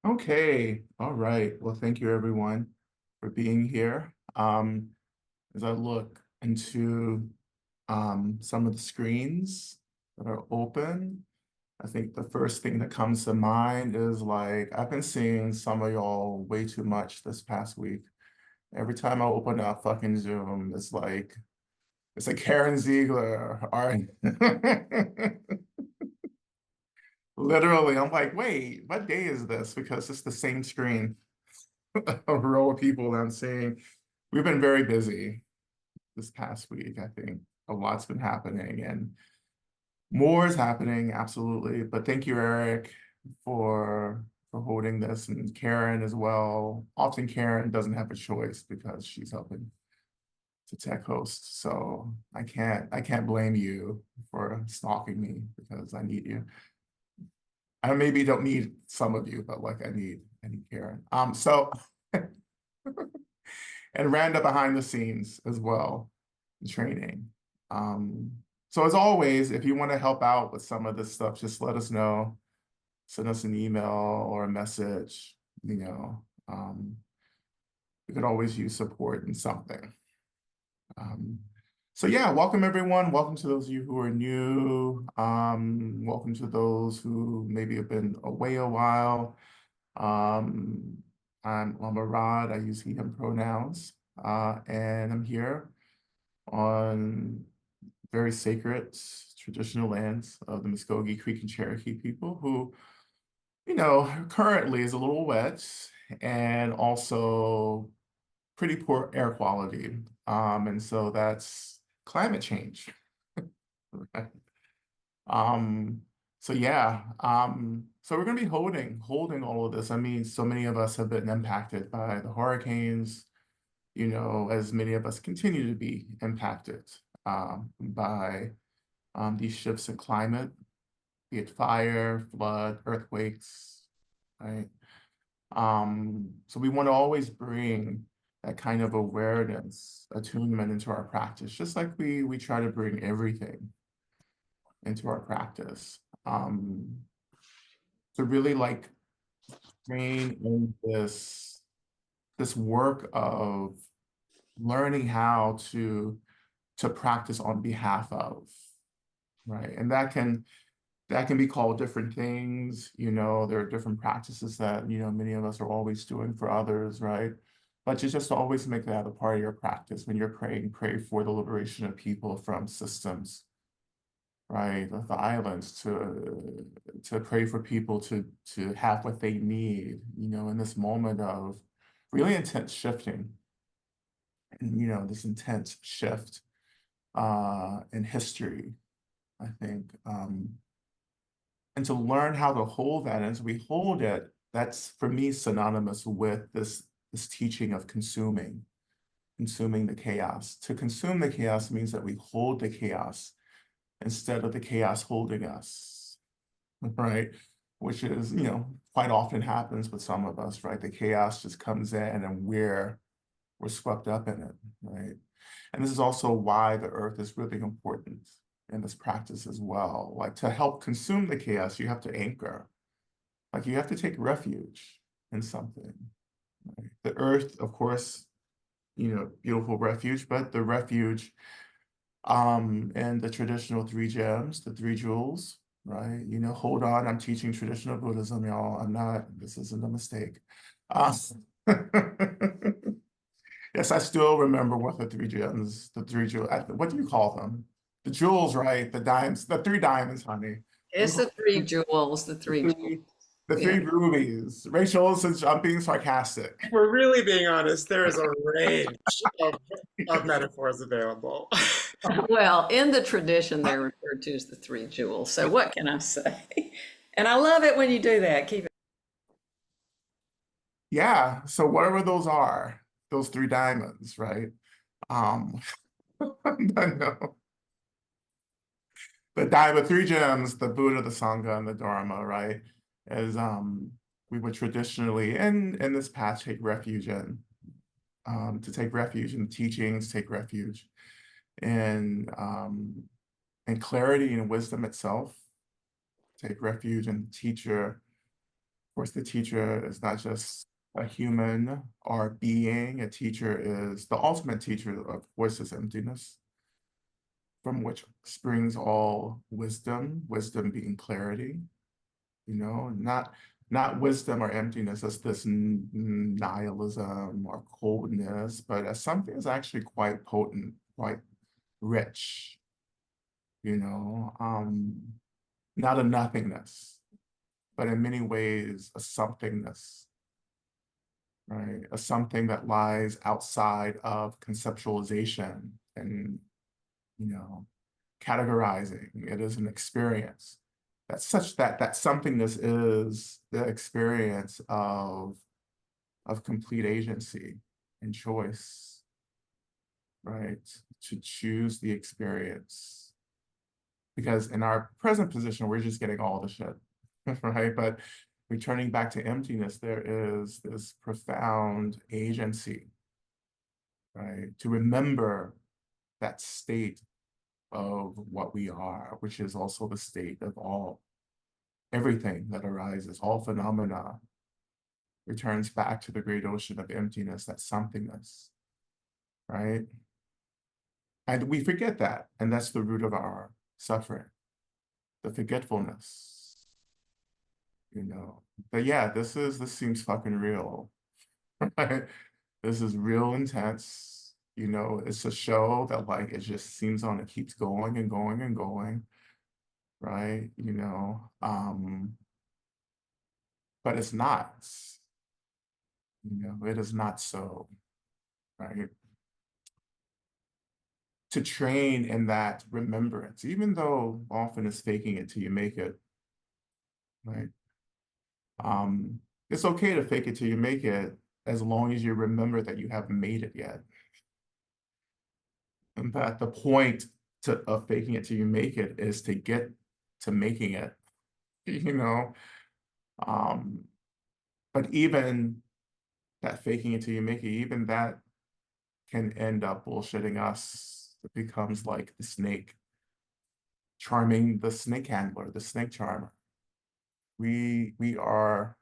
Okay, all right. Well, thank you everyone for being here. As I look into some of the screens that are open, I think the first thing that comes to mind is like I've been seeing some of y'all way too much this past week. Every time I open up fucking Zoom, it's like Karen Ziegler. All right. Literally, I'm like, wait, what day is this? Because it's the same screen. A row of people that I'm seeing. We've been very busy this past week. I think a lot's been happening and more is happening, absolutely. But thank you, Eric, for holding this, and Karen as well. Often Karen doesn't have a choice because she's helping to tech host. So I can't blame you for stalking me because I need you. I maybe don't need some of you, but like I need Karen. So and Randa behind the scenes as well, training. Um, so as always, if you want to help out with some of this stuff, just let us know. Send us an email or a message. We could always use support in something. Um, so yeah, welcome everyone. Welcome to those of you who are new. Welcome to those who maybe have been away a while. Um, I'm Lama Rod. I use he, him pronouns. And I'm here on very sacred traditional lands of the Muskogee Creek and Cherokee people who, currently is a little wet and also pretty poor air quality. And so that's climate change. Right? Um, so yeah, so we're gonna be holding all of this. I mean, so many of us have been impacted by the hurricanes, as many of us continue to be impacted by these shifts in climate, be it fire, flood, earthquakes, right? So we want to always bring that kind of awareness, attunement into our practice, just like we try to bring everything into our practice. To really like bring in this work of learning how to practice on behalf of, right? And that can be called different things. There are different practices that, many of us are always doing for others, right? But you just always make that a part of your practice when you're praying, pray for the liberation of people from systems, right? Of the islands, to pray for people to have what they need, in this moment of really intense shifting, and this intense shift in history, I think. And to learn how to hold that, and as we hold it, that's for me synonymous with this teaching of consuming the chaos. To consume the chaos means that we hold the chaos instead of the chaos holding us, right? Which is, quite often happens with some of us, right? The chaos just comes in and we're swept up in it, right? And this is also why the earth is really important in this practice as well. Like to help consume the chaos, you have to anchor. Like you have to take refuge in something. Right? The earth, of course, beautiful refuge, but the refuge and the traditional three gems, the three jewels, right? Hold on, I'm teaching traditional Buddhism, y'all. I'm not, this isn't a mistake. Uh, Yes, I still remember what the three gems, the three jewels, what do you call them? The jewels, right? The diamonds, the three diamonds, honey. It's the three jewels, the The three jewels. three, the Yeah. three rubies. Rachel says I'm being sarcastic. If we're really being honest, there is a range of metaphors available. Well, in the tradition, they're referred to as the three jewels. So what can I say? And I love it when you do that. Keep it. Yeah, so whatever those are, those three diamonds, right? Um, no. The diamond, three gems, the Buddha, the Sangha, and the Dharma, right? As we would traditionally in this path take refuge in, to take refuge in teachings, take refuge in clarity and wisdom itself, take refuge in the teacher, course, the teacher is not just a human or being. A teacher is the ultimate teacher, of course, is emptiness, from which springs all wisdom, wisdom being clarity, not wisdom or emptiness as this nihilism or coldness, but as something that's actually quite potent, quite rich, not a nothingness, but in many ways a somethingness, right? A something that lies outside of conceptualization and, categorizing. It is an experience. That's such that somethingness is the experience of complete agency and choice, right? To choose the experience. Because in our present position, we're just getting all the shit, right? But returning back to emptiness, there is this profound agency, right? To remember that state of what we are, which is also the state of everything that arises, all phenomena returns back to the great ocean of emptiness, that somethingness, right? And we forget that, and that's the root of our suffering, the forgetfulness, But yeah, this seems fucking real, right? This is real intense. It's a show that like it just seems on, it keeps going and going and going, right? But it's not, it is not so, right? To train in that remembrance, even though often it's faking it till you make it, right? It's okay to fake it till you make it, as long as you remember that you haven't made it yet. And that the point of faking it till you make it is to get to making it, you know? Um, but even that faking it till you make it, even that can end up bullshitting us. It becomes like the snake, charming the snake handler, the snake charmer. We are,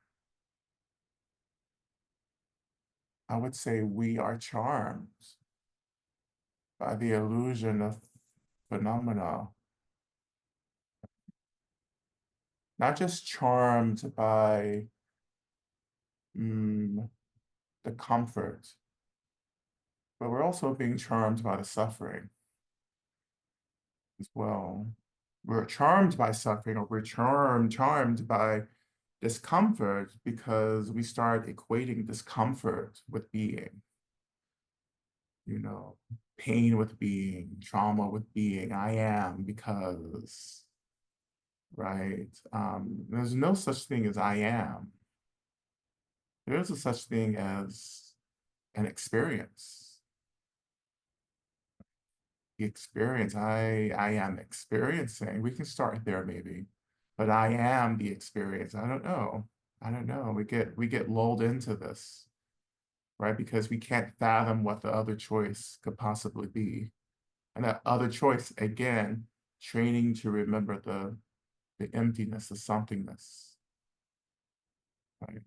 I would say we are charmed by the illusion of phenomena, not just charmed by the comfort, but we're also being charmed by the suffering as well. We're charmed by suffering, or we're charmed by discomfort because we start equating discomfort with being, pain with being, trauma with being. I am because, right? There's no such thing as I am. There is a such thing as an experience. The experience I am experiencing. We can start there maybe, but I am the experience. I don't know. I don't know. We get lulled into this, right? Because we can't fathom what the other choice could possibly be. And that other choice, again, training to remember the emptiness, the somethingness, right?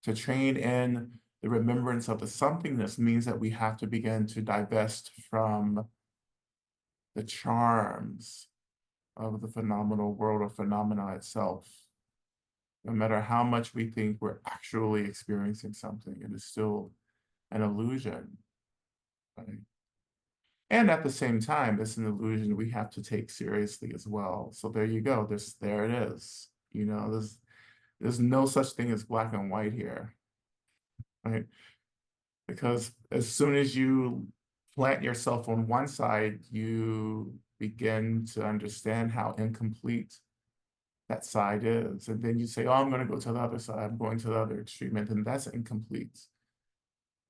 To train in the remembrance of the somethingness means that we have to begin to divest from the charms of the phenomenal world or phenomena itself. No matter how much we think we're actually experiencing something, it is still an illusion, right? And at the same time, it's an illusion we have to take seriously as well. So there you go. There it is. There's no such thing as black and white here, right? Because as soon as you plant yourself on one side, you begin to understand how incomplete that side is. And then you say, oh, I'm going to go to the other side. I'm going to the other extreme. And then that's incomplete.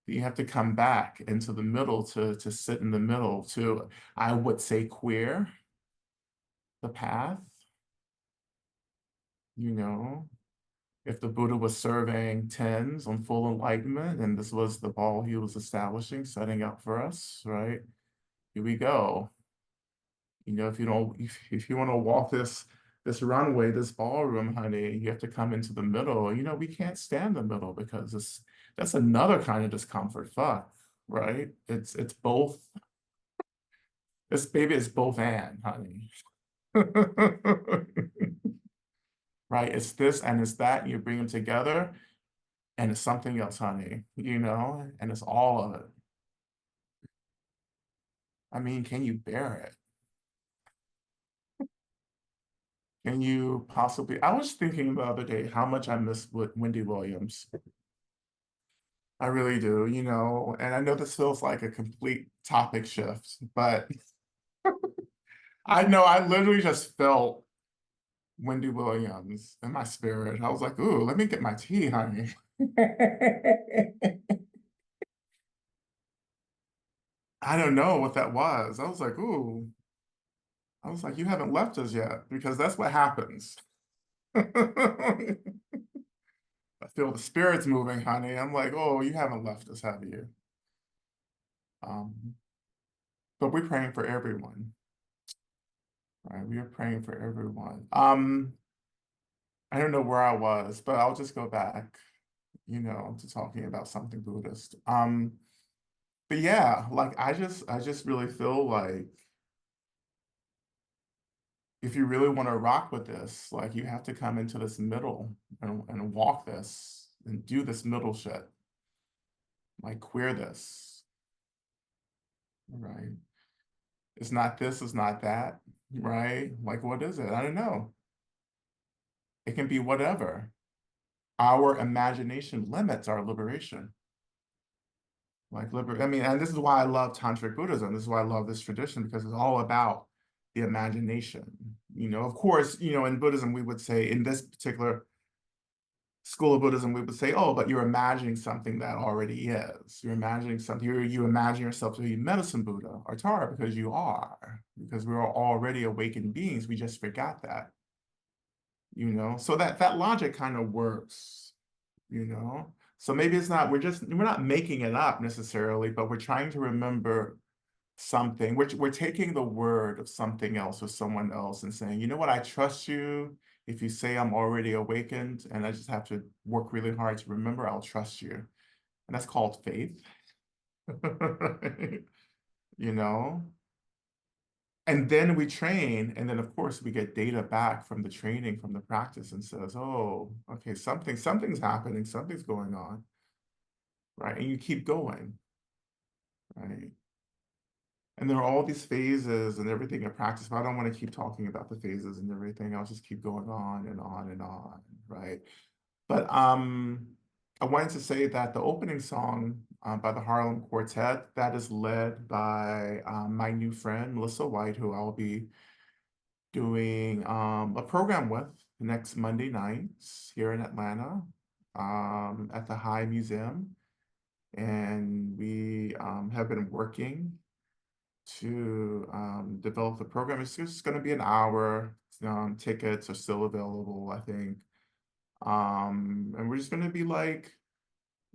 You have to come back into the middle to sit in the middle to, I would say, queer the path. If the Buddha was serving tens on full enlightenment, and this was the ball he was establishing, setting up for us, right? Here we go. If you want to walk this this runway, this ballroom, honey, you have to come into the middle. You know, we can't stand the middle because that's another kind of discomfort. Fuck, right? It's both. This baby is both and, honey. Right? It's this and it's that, and you bring them together, and it's something else, honey, you know, and it's all of it. I mean, can you bear it? Can you possibly? I was thinking the other day how much I miss Wendy Williams. I really do, you know, and I know this feels like a complete topic shift, but I know I literally just felt Wendy Williams in my spirit. I was like, ooh, let me get my tea, honey. I don't know what that was. I was like, ooh, I was like, you haven't left us yet, because that's what happens. I feel the spirits moving, honey. I'm like, oh, you haven't left us, have you? Um, but we're praying for everyone, right? We are praying for everyone. I don't know where I was, but I'll just go back, you know, to talking about something Buddhist. But yeah, like I just really feel like if you really want to rock with this, like you have to come into this middle and walk this and do this middle shit, like queer this, right? It's not this, it's not that, right? Like what is it? I don't know. It can be whatever. Our imagination limits our liberation. I mean, and this is why I love Tantric Buddhism. This is why I love this tradition, because it's all about the imagination. You know, of course, you know, in Buddhism, we would say, in this particular school of Buddhism, we would say, oh, but you're imagining something that already is. You're imagining something, you imagine yourself to be medicine Buddha or Tara, because you are, because we're already awakened beings. We just forgot that, you know? So that logic kind of works, you know? So maybe it's not, we're not making it up necessarily, but we're trying to remember something. We're taking the word of something else or someone else and saying, you know what, I trust you. If you say I'm already awakened and I just have to work really hard to remember, I'll trust you. And that's called faith. You know? And then we train, and then of course we get data back from the training, from the practice, and says, oh, okay, something's happening, something's going on, right? And you keep going, right? And there are all these phases and everything in practice, but I don't want to keep talking about the phases and everything. I'll just keep going on and on and on, right? But I wanted to say that the opening song by the Harlem Quartet, that is led by my new friend, Melissa White, who I'll be doing a program with next Monday nights here in Atlanta at the High Museum. And we have been working to develop the program. It's just going to be an hour. Tickets are still available, I think. And we're just going to be like,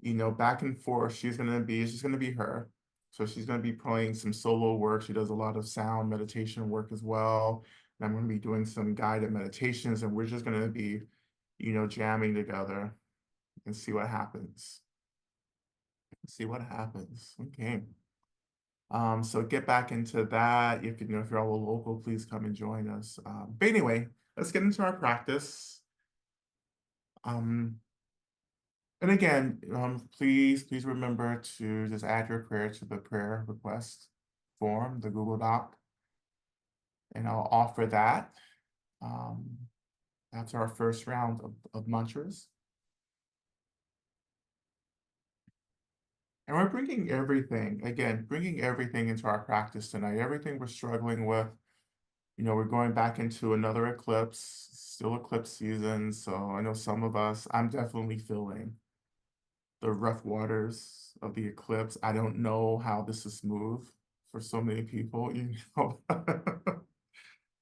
you know, back and forth. It's just going to be her. So she's going to be playing some solo work. She does a lot of sound meditation work as well. And I'm going to be doing some guided meditations, and we're just going to be, you know, jamming together and see what happens. See what happens. Okay. So get back into that. If you know, if you're all local, please come and join us. But anyway, let's get into our practice. And again, please remember to just add your prayer to the prayer request form, the Google Doc, and I'll offer that after our first round of mantras. And we're bringing everything into our practice tonight, everything we're struggling with. You know, we're going back into another eclipse, still eclipse season. So I know some of us, I'm definitely feeling the rough waters of the eclipse. I don't know how this is smooth for so many people, you know.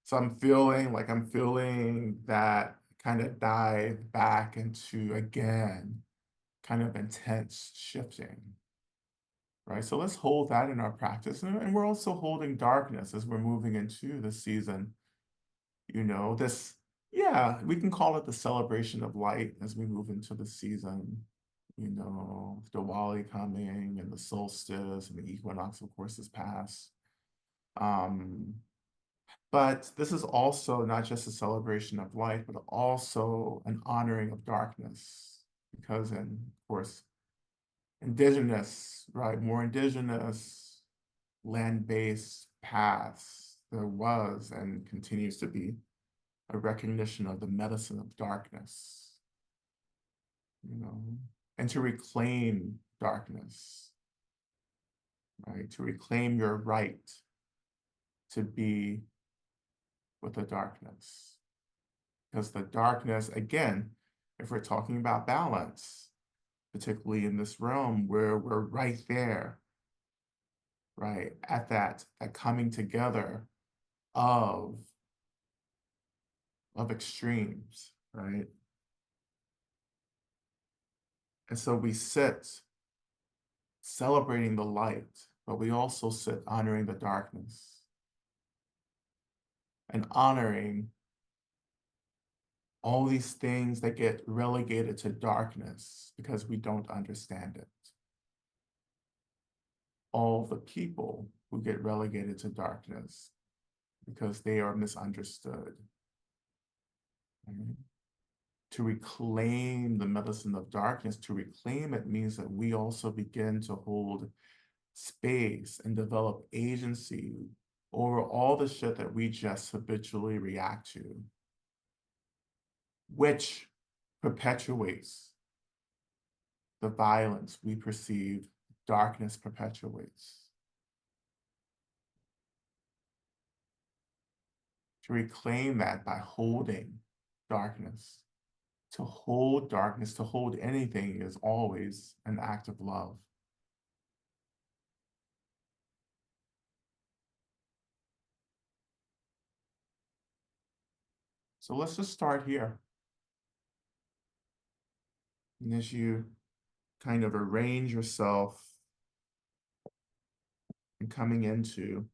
So I'm feeling that kind of dive back into, again, kind of intense shifting, right? So let's hold that in our practice. And we're also holding darkness as we're moving into the season. You know, Yeah, we can call it the celebration of light as we move into the season. You know, Diwali coming and the solstice and the equinox, of course, is past. Um, but this is also not just a celebration of light, but also an honoring of darkness. Because in, of course, indigenous, right, more indigenous, land-based paths, there was and continues to be a recognition of the medicine of darkness, you know, and to reclaim darkness, right? To reclaim your right to be with the darkness. Because the darkness, again, if we're talking about balance, particularly in this realm where we're right there, right, at that coming together of extremes, right? And so we sit celebrating the light, but we also sit honoring the darkness and honoring all these things that get relegated to darkness because we don't understand it. All the people who get relegated to darkness because they are misunderstood. Right? To reclaim the medicine of darkness, to reclaim it means that we also begin to hold space and develop agency over all the shit that we just habitually react to, which perpetuates the violence we perceive, darkness perpetuates. To reclaim that by holding darkness. To hold darkness, to hold anything is always an act of love. So let's just start here. And as you kind of arrange yourself and coming into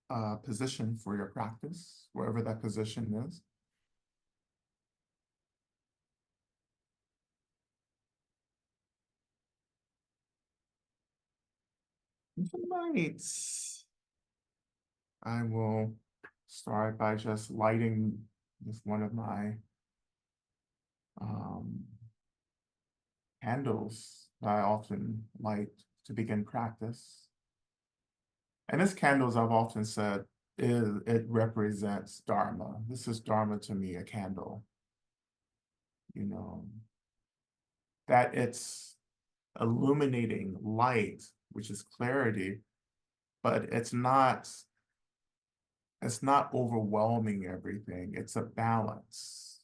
a position for your practice, wherever that position is. Tonight, I will start by just lighting with one of my candles that I often light to begin practice. And this candles, I've often said, it represents Dharma. This is Dharma to me, a candle. You know, that it's illuminating light, which is clarity, but it's not overwhelming everything. It's a balance.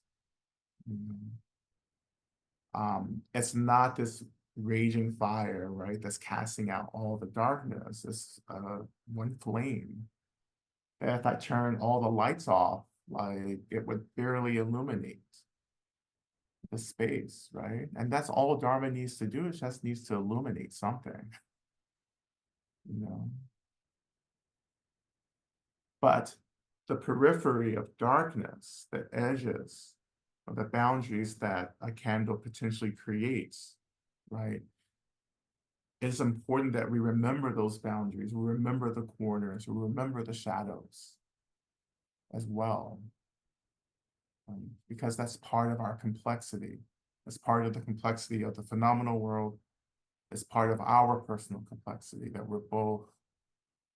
It's not this raging fire, right? That's casting out all the darkness. It's one flame. And if I turn all the lights off, like it would barely illuminate the space, right? And that's all Dharma needs to do. It just needs to illuminate something, you know. But the periphery of darkness, the edges, or the boundaries that a candle potentially creates, right? It's important that we remember those boundaries, we remember the corners, we remember the shadows as well. Because that's part of our complexity. It's part of the complexity of the phenomenal world. It's part of our personal complexity that we're both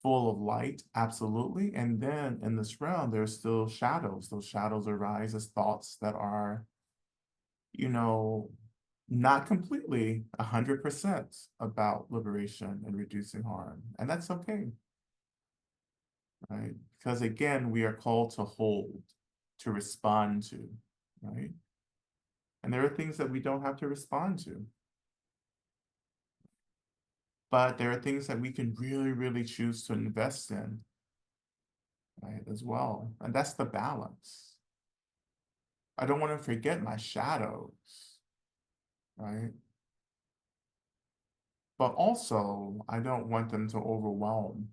full of light, absolutely. And then in this realm, there's still shadows. Those shadows arise as thoughts that are, you know, not completely 100% about liberation and reducing harm. And that's okay, right? Because again, we are called to hold, to respond to, right? And there are things that we don't have to respond to. But there are things that we can really, really choose to invest in, right, as well. And that's the balance. I don't want to forget my shadows, right? But also, I don't want them to overwhelm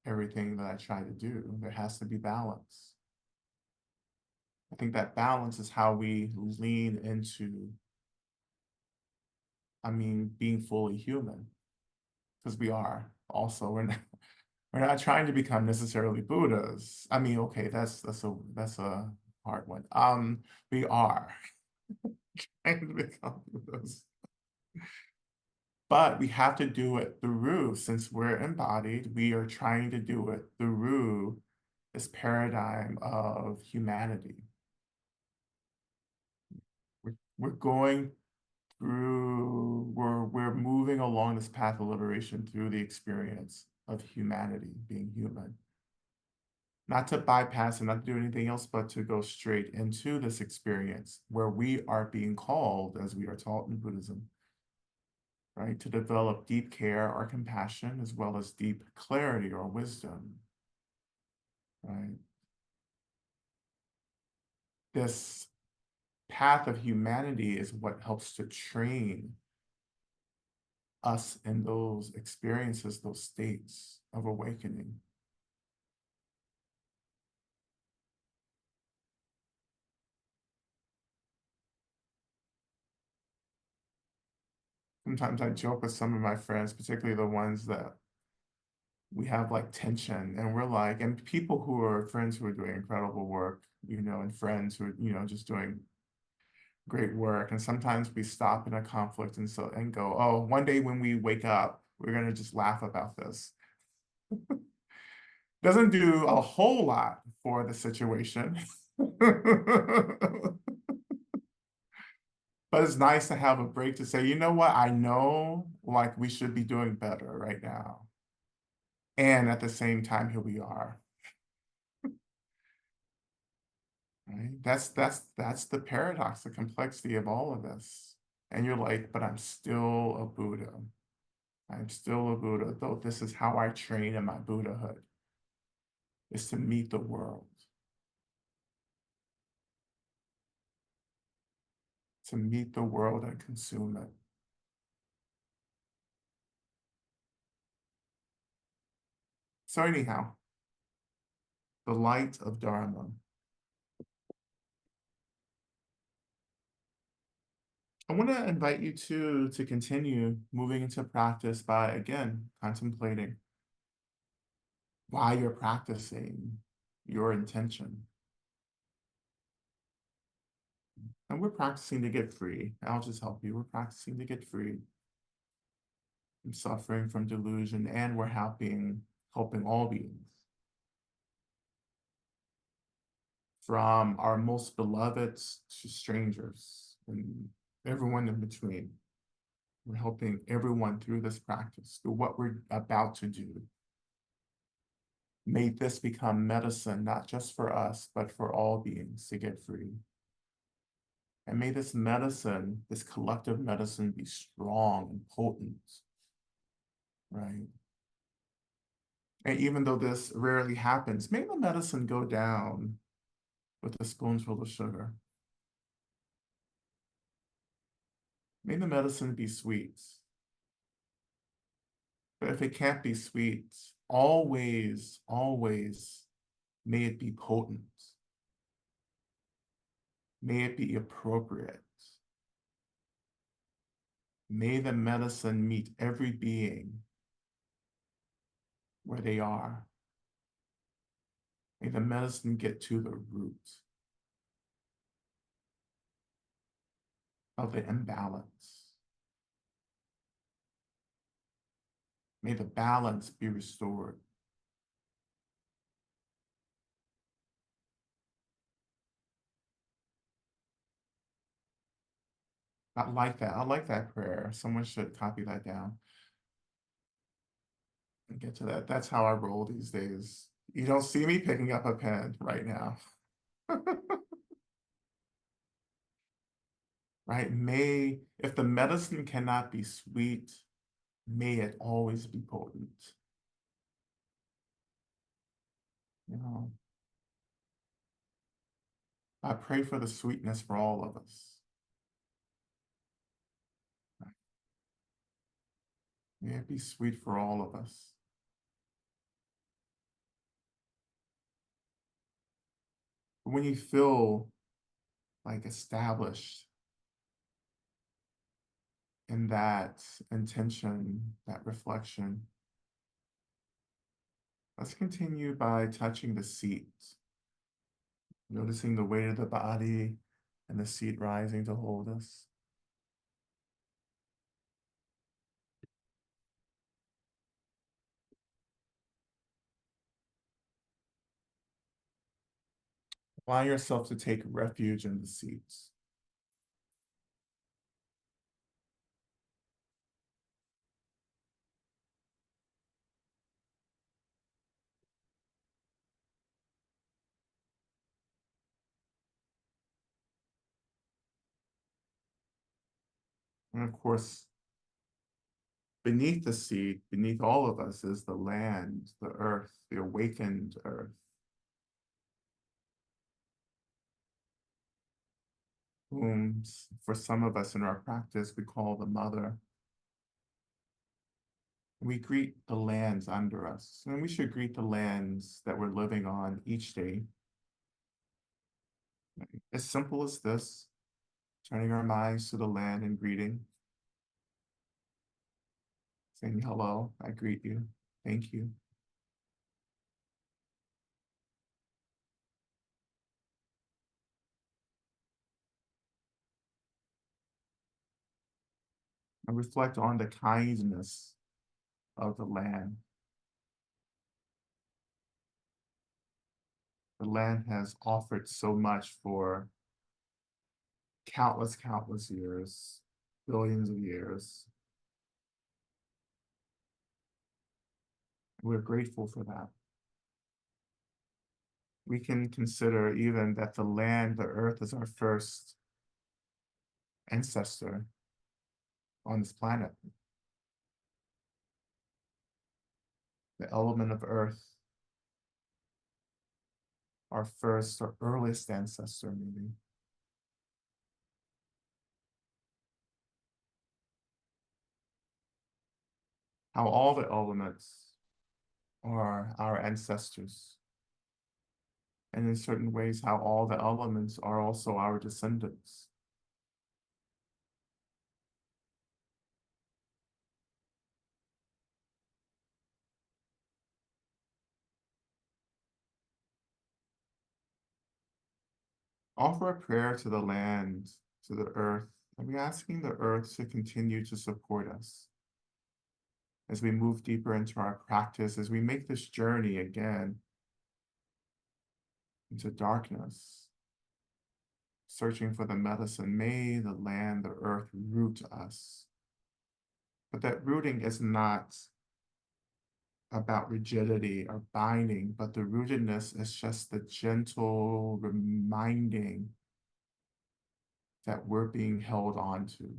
everything that I try to do. There has to be balance. I think that balance is how we lean into, being fully human, because we are also, we're not trying to become necessarily Buddhas. Okay, that's a hard one. We are trying to become Buddhas. But we have to do it through, since we're embodied, we are trying to do it through this paradigm of humanity. We're going through, we're moving along this path of liberation through the experience of humanity, being human. Not to bypass and not to do anything else, but to go straight into this experience where we are being called, as we are taught in Buddhism, right, to develop deep care or compassion, as well as deep clarity or wisdom, right? This path of humanity is what helps to train us in those experiences, those states of awakening. Sometimes I joke with some of my friends, particularly the ones that we have like tension, and we're like, and people who are friends who are doing incredible work, and friends who are, just doing great work. And sometimes we stop in a conflict and go, oh, one day when we wake up, we're gonna just laugh about this. Doesn't do a whole lot for the situation. But it's nice to have a break to say, you know what, I know like we should be doing better right now. And at the same time, here we are. Right? That's the paradox, the complexity of all of this. And you're like, but I'm still a Buddha. I'm still a Buddha, though this is how I train in my Buddhahood, is to meet the world. To meet the world and consume it. So anyhow, the light of Dharma. I want to invite you to continue moving into practice by, again, contemplating why you're practicing, your intention. And we're practicing to get free. I'll just help you. We're practicing to get free from suffering, from delusion, and we're helping all beings. From our most beloved to strangers and everyone in between. We're helping everyone through this practice, through what we're about to do. May this become medicine, not just for us, but for all beings to get free. And may this medicine, this collective medicine, be strong and potent, right? And even though this rarely happens, may the medicine go down with a spoonful of sugar. May the medicine be sweet. But if it can't be sweet, always, always, may it be potent. May it be appropriate. May the medicine meet every being where they are. May the medicine get to the root of the imbalance. May the balance be restored. I like that. I like that prayer. Someone should copy that down and get to that. That's how I roll these days. You don't see me picking up a pen right now. Right? May, if the medicine cannot be sweet, may it always be potent. You know, I pray for the sweetness for all of us. May it be sweet for all of us. When you feel like established in that intention, that reflection. Let's continue by touching the seat, noticing the weight of the body and the seat rising to hold us. Allow yourself to take refuge in the seats. And of course, beneath the seat, beneath all of us, is the land, the earth, the awakened earth, whom, for some of us in our practice, we call the mother. We greet the lands under us, and we should greet the lands that we're living on each day. As simple as this, turning our minds to the land and greeting, saying, hello, I greet you, thank you. And reflect on the kindness of the land. The land has offered so much for countless years, billions of years. We're grateful for that. We can consider even that the land, the earth, is our first ancestor on this planet. The element of earth, our first or earliest ancestor, maybe. How all the elements are our ancestors. And in certain ways, how all the elements are also our descendants. Offer a prayer to the land, to the earth, and we're asking the earth to continue to support us as we move deeper into our practice, as we make this journey again into darkness, searching for the medicine. May the land, the earth root us. But that rooting is not about rigidity or binding, but the rootedness is just the gentle reminding that we're being held on to.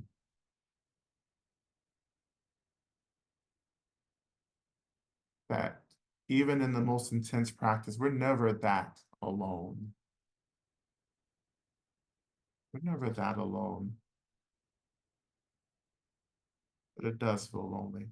That even in the most intense practice, we're never that alone. We're never that alone. But it does feel lonely.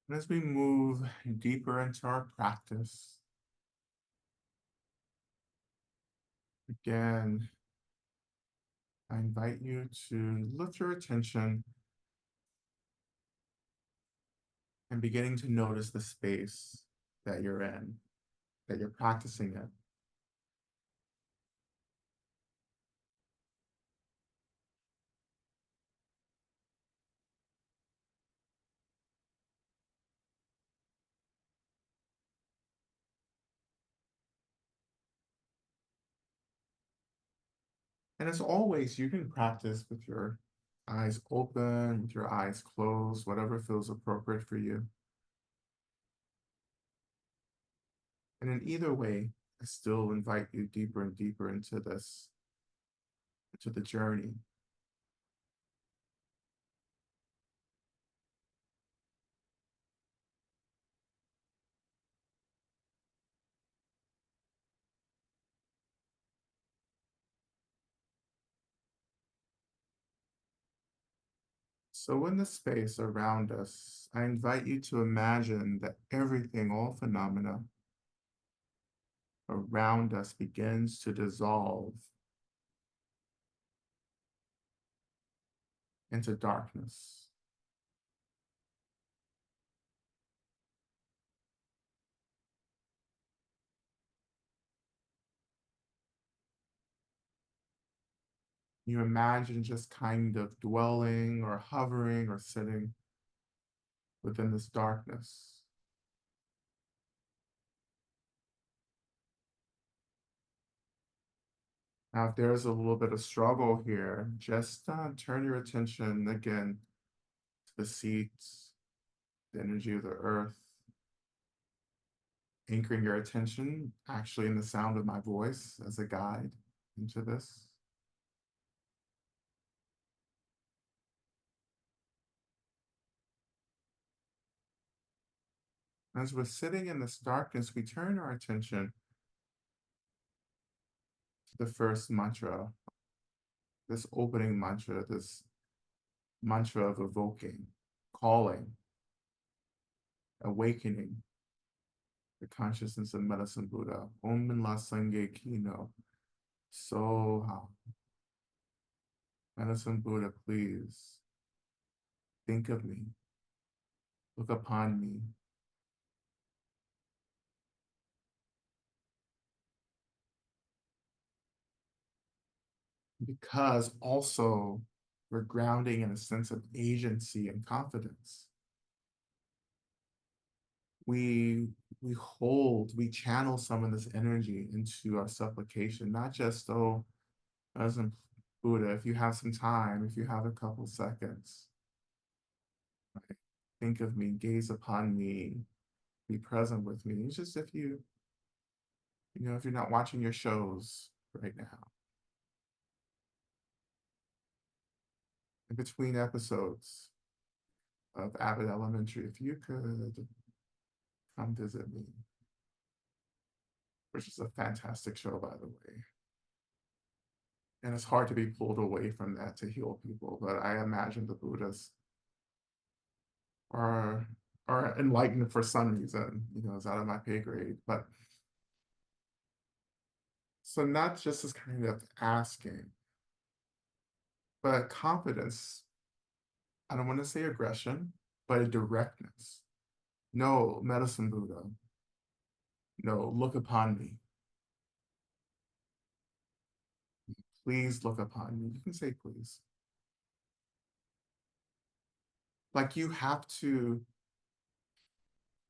And as we move deeper into our practice, again, I invite you to lift your attention and beginning to notice the space that you're in, that you're practicing in. And as always, you can practice with your eyes open, with your eyes closed, whatever feels appropriate for you. And in either way, I still invite you deeper and deeper into this, into the journey. So in the space around us, I invite you to imagine that everything, all phenomena around us begins to dissolve into darkness. You imagine just kind of dwelling or hovering or sitting within this darkness. Now, if there's a little bit of struggle here, just turn your attention again to the seats, the energy of the earth, anchoring your attention actually in the sound of my voice as a guide into this. As we're sitting in this darkness, we turn our attention to the first mantra, this opening mantra, this mantra of evoking, calling, awakening the consciousness of Medicine Buddha. Om Min La Sangye Kino. Soha. Medicine Buddha, please think of me. Look upon me. Because also we're grounding in a sense of agency and confidence. We we channel some of this energy into our supplication, not just, oh, Medicine Buddha, if you have some time, if you have a couple seconds, right? Think of me, gaze upon me, be present with me. It's just if if you're not watching your shows right now, in between episodes of Abbott Elementary, if you could come visit me, which is a fantastic show, by the way. And it's hard to be pulled away from that to heal people, but I imagine the Buddhas are are enlightened for some reason. It's out of my pay grade. But so not just as kind of asking, but confidence. I don't want to say aggression, but a directness. No, Medicine Buddha. No, look upon me. Please look upon me. You can say please. Like you have to,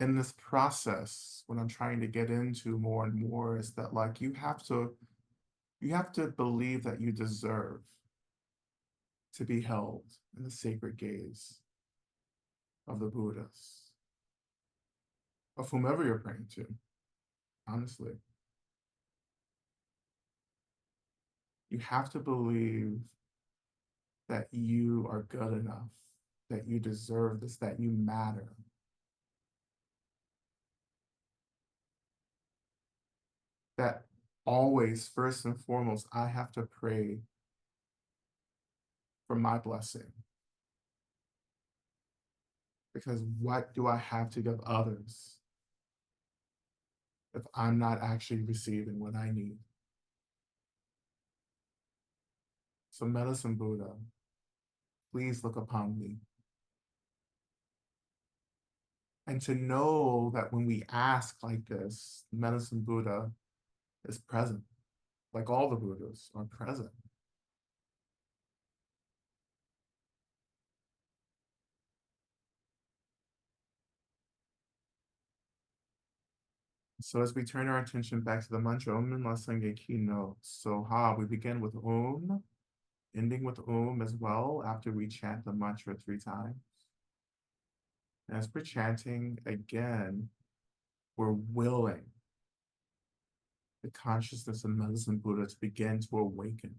in this process, what I'm trying to get into more and more is that like you have to believe that you deserve to be held in the sacred gaze of the Buddhas, of whomever you're praying to, honestly. You have to believe that you are good enough, that you deserve this, that you matter. That always, first and foremost, I have to pray for my blessing. Because what do I have to give others if I'm not actually receiving what I need? So, Medicine Buddha, please look upon me. And to know that when we ask like this, Medicine Buddha is present, like all the Buddhas are present. So as we turn our attention back to the mantra, Om Min La Sangye Ki No Soha, we begin with Om, ending with Om as well after we chant the mantra 3 times. As we're chanting again, we're willing the consciousness of Medicine Buddha to begin to awaken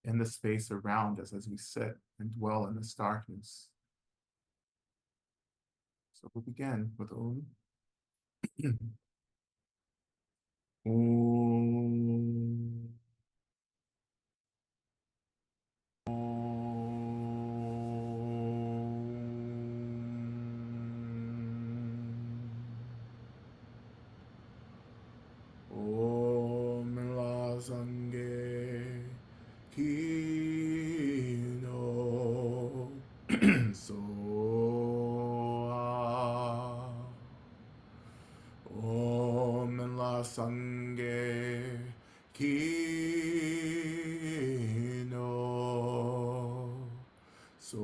in the space around us as we sit and dwell in this darkness. So we'll begin with Om. Om. Om la sange kino so Om la sange kino so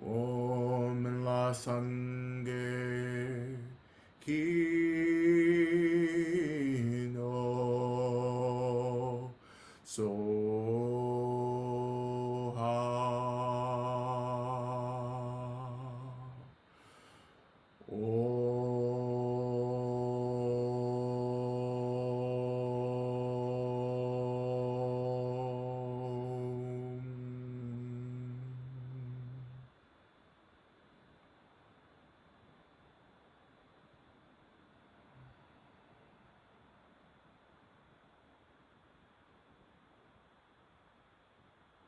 Om la sange kino so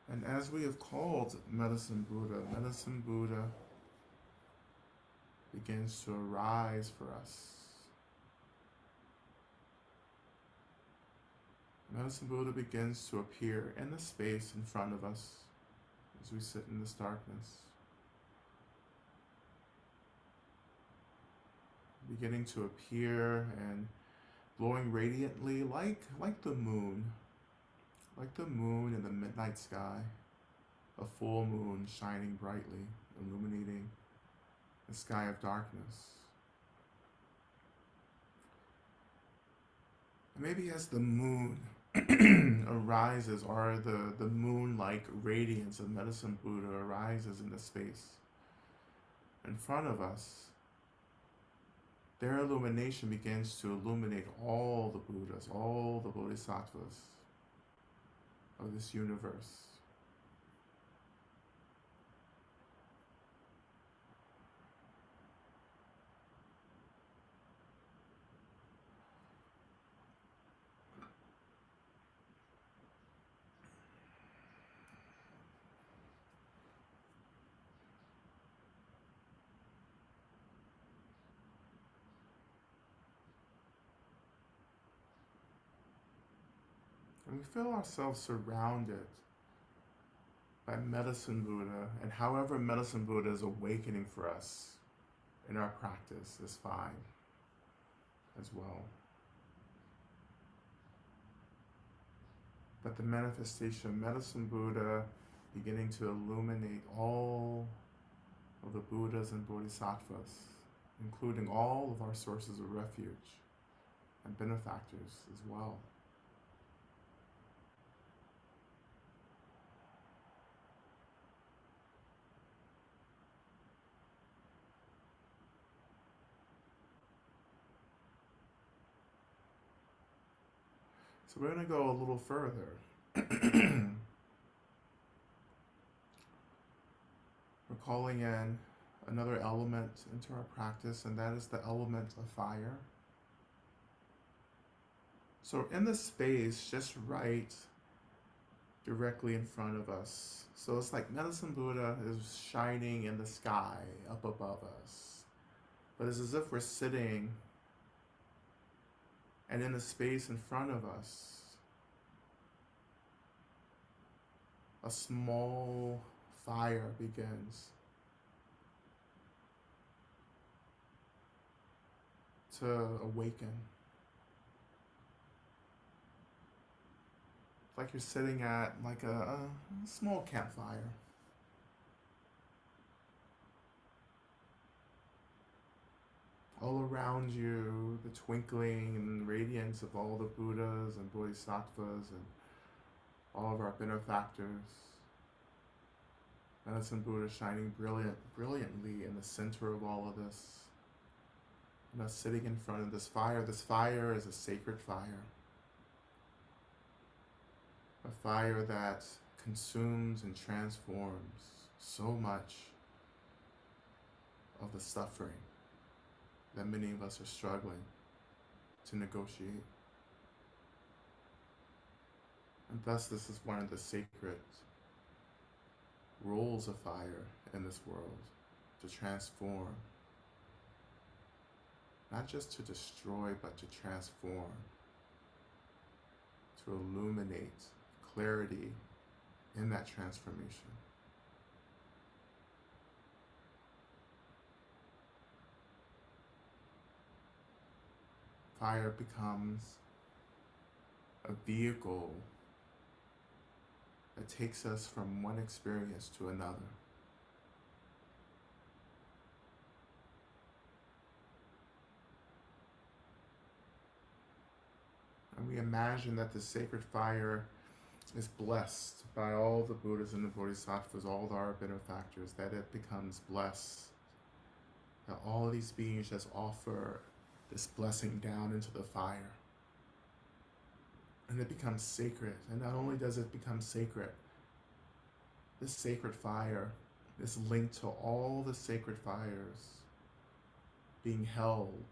And as we have called Medicine Buddha begins to arise for us. Medicine Buddha begins to appear in the space in front of us as we sit in this darkness. Beginning to appear and glowing radiantly like the moon. Like the moon in the midnight sky, a full moon shining brightly, illuminating the sky of darkness. And maybe as the moon arises, or the moon-like radiance of Medicine Buddha arises in the space in front of us, their illumination begins to illuminate all the Buddhas, all the Bodhisattvas of this universe. And we feel ourselves surrounded by Medicine Buddha, and however Medicine Buddha is awakening for us in our practice is fine as well. But the manifestation of Medicine Buddha beginning to illuminate all of the Buddhas and Bodhisattvas, including all of our sources of refuge and benefactors as well. So we're going to go a little further. We're calling in another element into our practice, and that is the element of fire. So in the space, just right directly in front of us. So it's like Medicine Buddha is shining in the sky up above us. But it's as if we're sitting, and in the space in front of us, a small fire begins to awaken. It's like you're sitting at like a small campfire. All around you, the twinkling and radiance of all the Buddhas and Bodhisattvas and all of our benefactors. Medicine Buddha shining brilliantly in the center of all of this. And us sitting in front of this fire. This fire is a sacred fire. A fire that consumes and transforms so much of the suffering that many of us are struggling to negotiate. And thus, this is one of the sacred roles of fire in this world, to transform. Not just to destroy, but to transform, to illuminate clarity in that transformation. Fire becomes a vehicle that takes us from one experience to another. And we imagine that the sacred fire is blessed by all the Buddhas and the Bodhisattvas, all our benefactors, that it becomes blessed, that all of these beings just offer this blessing down into the fire. And it becomes sacred. And not only does it become sacred, this sacred fire is linked to all the sacred fires being held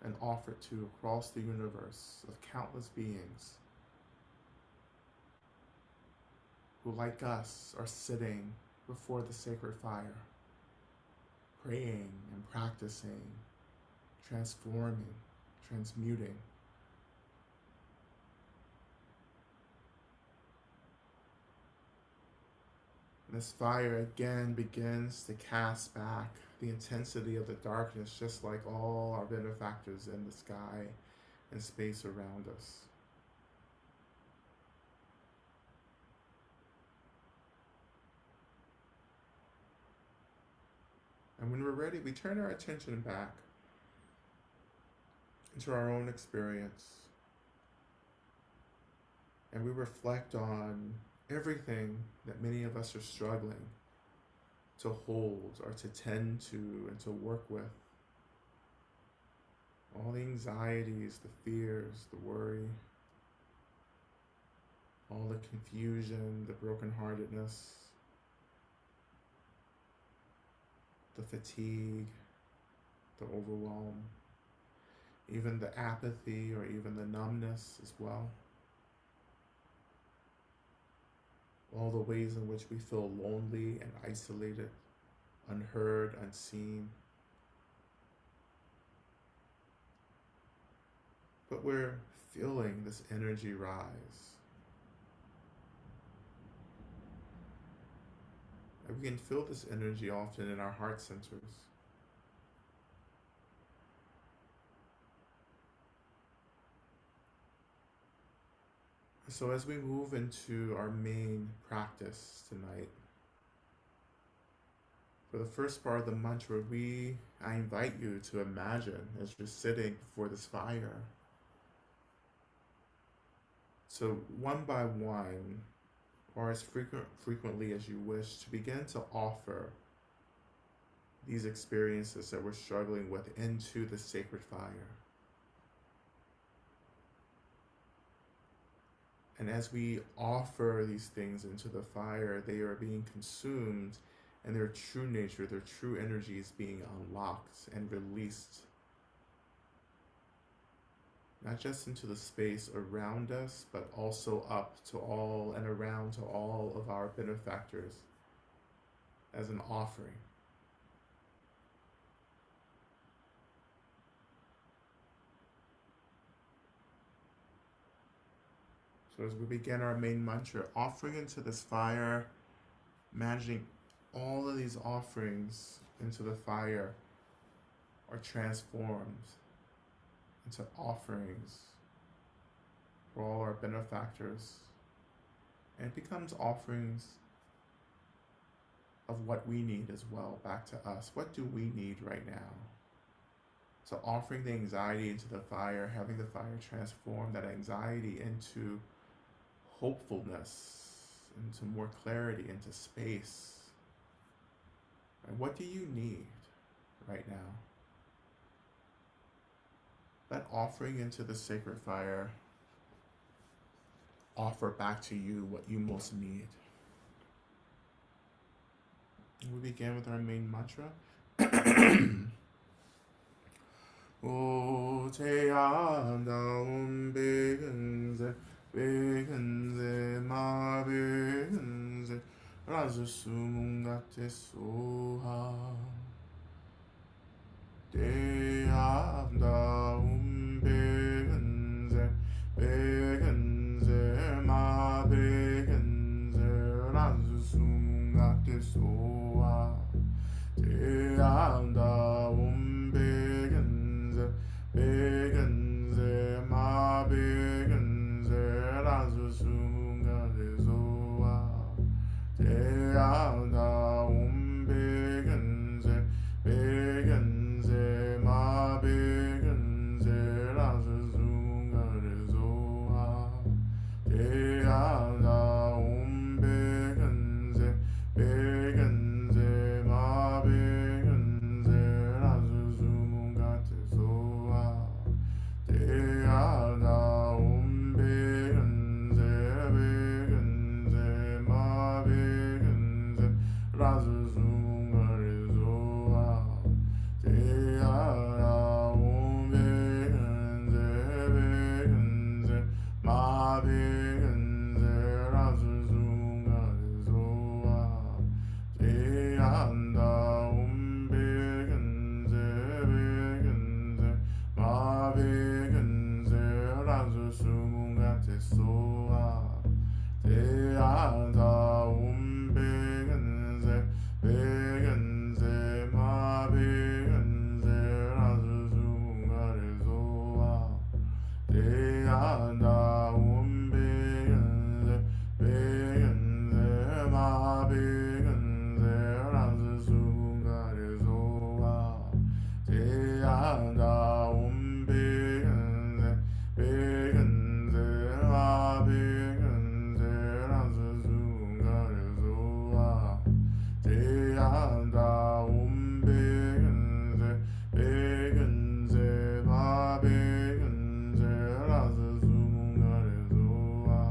and offered to across the universe of countless beings who, like us, are sitting before the sacred fire, praying and practicing, transforming, transmuting. This fire again begins to cast back the intensity of the darkness, just like all our benefactors in the sky and space around us. And when we're ready, we turn our attention back into our own experience. And we reflect on everything that many of us are struggling to hold or to tend to and to work with. All the anxieties, the fears, the worry, all the confusion, the brokenheartedness, the fatigue, the overwhelm, even the apathy or even the numbness as well. All the ways in which we feel lonely and isolated, unheard, unseen. But we're feeling this energy rise. And we can feel this energy often in our heart centers. So as we move into our main practice tonight, for the first part of the mantra, I invite you to imagine as you're sitting before this fire. So one by one, or as frequently as you wish, to begin to offer these experiences that we're struggling with into the sacred fire. And as we offer these things into the fire, they are being consumed, and their true nature, their true energy is being unlocked and released. Not just into the space around us, but also up to all and around to all of our benefactors as an offering. So as we begin our main mantra, offering into this fire, imagining all of these offerings into the fire are transformed into offerings for all our benefactors. And it becomes offerings of what we need as well back to us. What do we need right now? So offering the anxiety into the fire, having the fire transform that anxiety into hopefulness, into more clarity, into space, And what do you need right now? Let offering into the sacred fire offer back to you what you most need. We begin with our main mantra. O te around begenze, begenze, ma begenze, raza sumungate soha. Te around begenze, begenze, ma begenze, raza sumungate soha. Te around begenze, begenze, ma begenze, raza sumungate soha. Te around begenze, begenze, ma begenze, raza sumungate soha. Te around begenze, begenze, ma begenze, raza sumungate soha. Te around begenze, begenze, ma begenze, raza sumungate soha. Te around begenze, begenze, ma begenze, raza sumungate soha. Te around begenze, begenze, ma begenze, raza sumungate soha. Te around begenze, begenze, ma begenze, raza sumungate soha. Te around begenze, begenze, ma begenze, raza sumungate soha. Te around begenze, begenze, ma begenze, raza sumungate soha. Te around begenze, begenze, ma begenze, raza sumungate soha. Te around begenze, begenze, ma begenze, raza sumungate soha. Te around begenze, begenze, ma begenze, raza sumungate soha.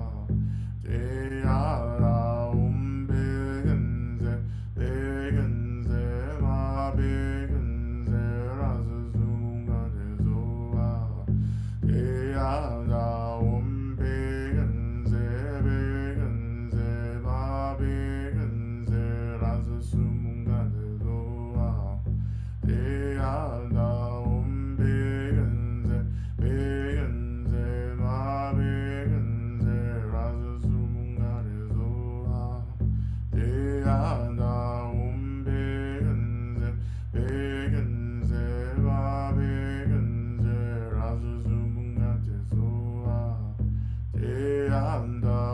Te around begenze, begenze, ma begenze, raza sumungate soha. Te around begenze, begenze, ma begenze, raza sumungate soha. Te around begenze, begenze, ma begenze, raza sumungate soha. Te around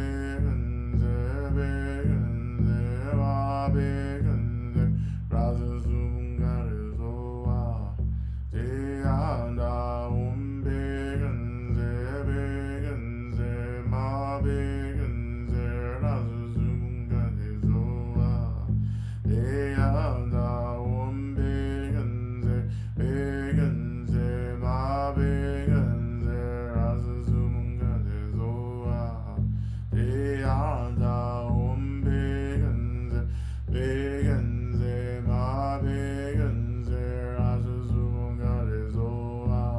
begenze, begenze, ma begenze, raza sumungate soha. Te around begenze, begenze, ma begenze, raza sumungate soha. Te around begenze, begenze, ma begenze, raza sumungate soha. Te around begenze, begenze, ma begenze, raza sumungate soha.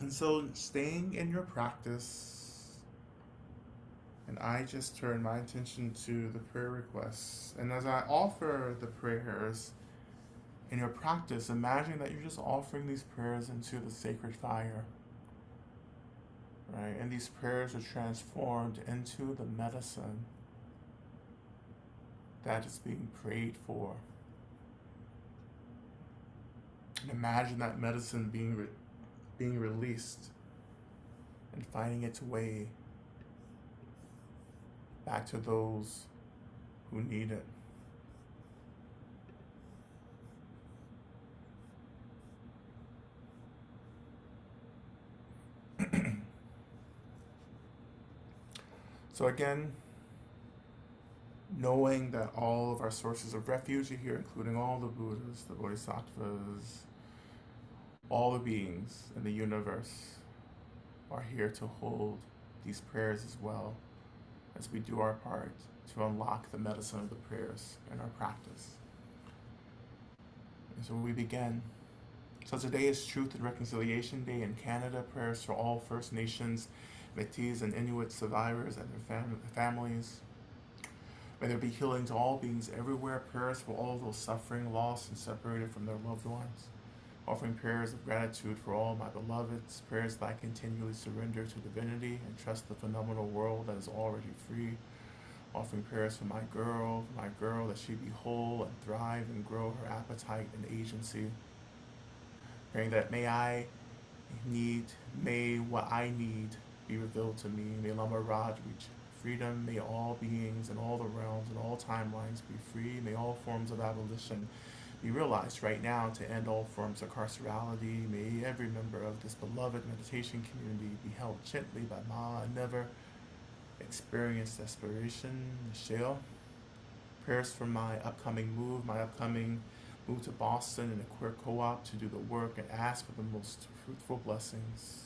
And so staying in your practice, and I just turn my attention to the prayer requests. And as I offer the prayers in your practice, imagine that you're just offering these prayers into the sacred fire, right? And these prayers are transformed into the medicine that is being prayed for. And imagine that medicine being released and finding its way back to those who need it. So again, knowing that all of our sources of refuge are here, including all the Buddhas, the Bodhisattvas, all the beings in the universe are here to hold these prayers as well as we do our part to unlock the medicine of the prayers in our practice. And so we begin. So today is Truth and Reconciliation Day in Canada. Prayers for all First Nations, Métis, and Inuit survivors and their families. May there be healing to all beings everywhere. Prayers for all those suffering, lost, and separated from their loved ones. Offering prayers of gratitude for all my beloveds. Prayers that I continually surrender to divinity and trust the phenomenal world that is already free. Offering prayers for my girl, that she be whole and thrive and grow her appetite and agency. Praying that may what I need be revealed to me. May Lama Rod reach freedom. May all beings in all the realms and all timelines be free. May all forms of abolition be realized right now to end all forms of carcerality. May every member of this beloved meditation community be held gently by Ma and never experience desperation. Michelle. Prayers for my upcoming move to Boston and a queer co-op to do the work and ask for the most fruitful blessings.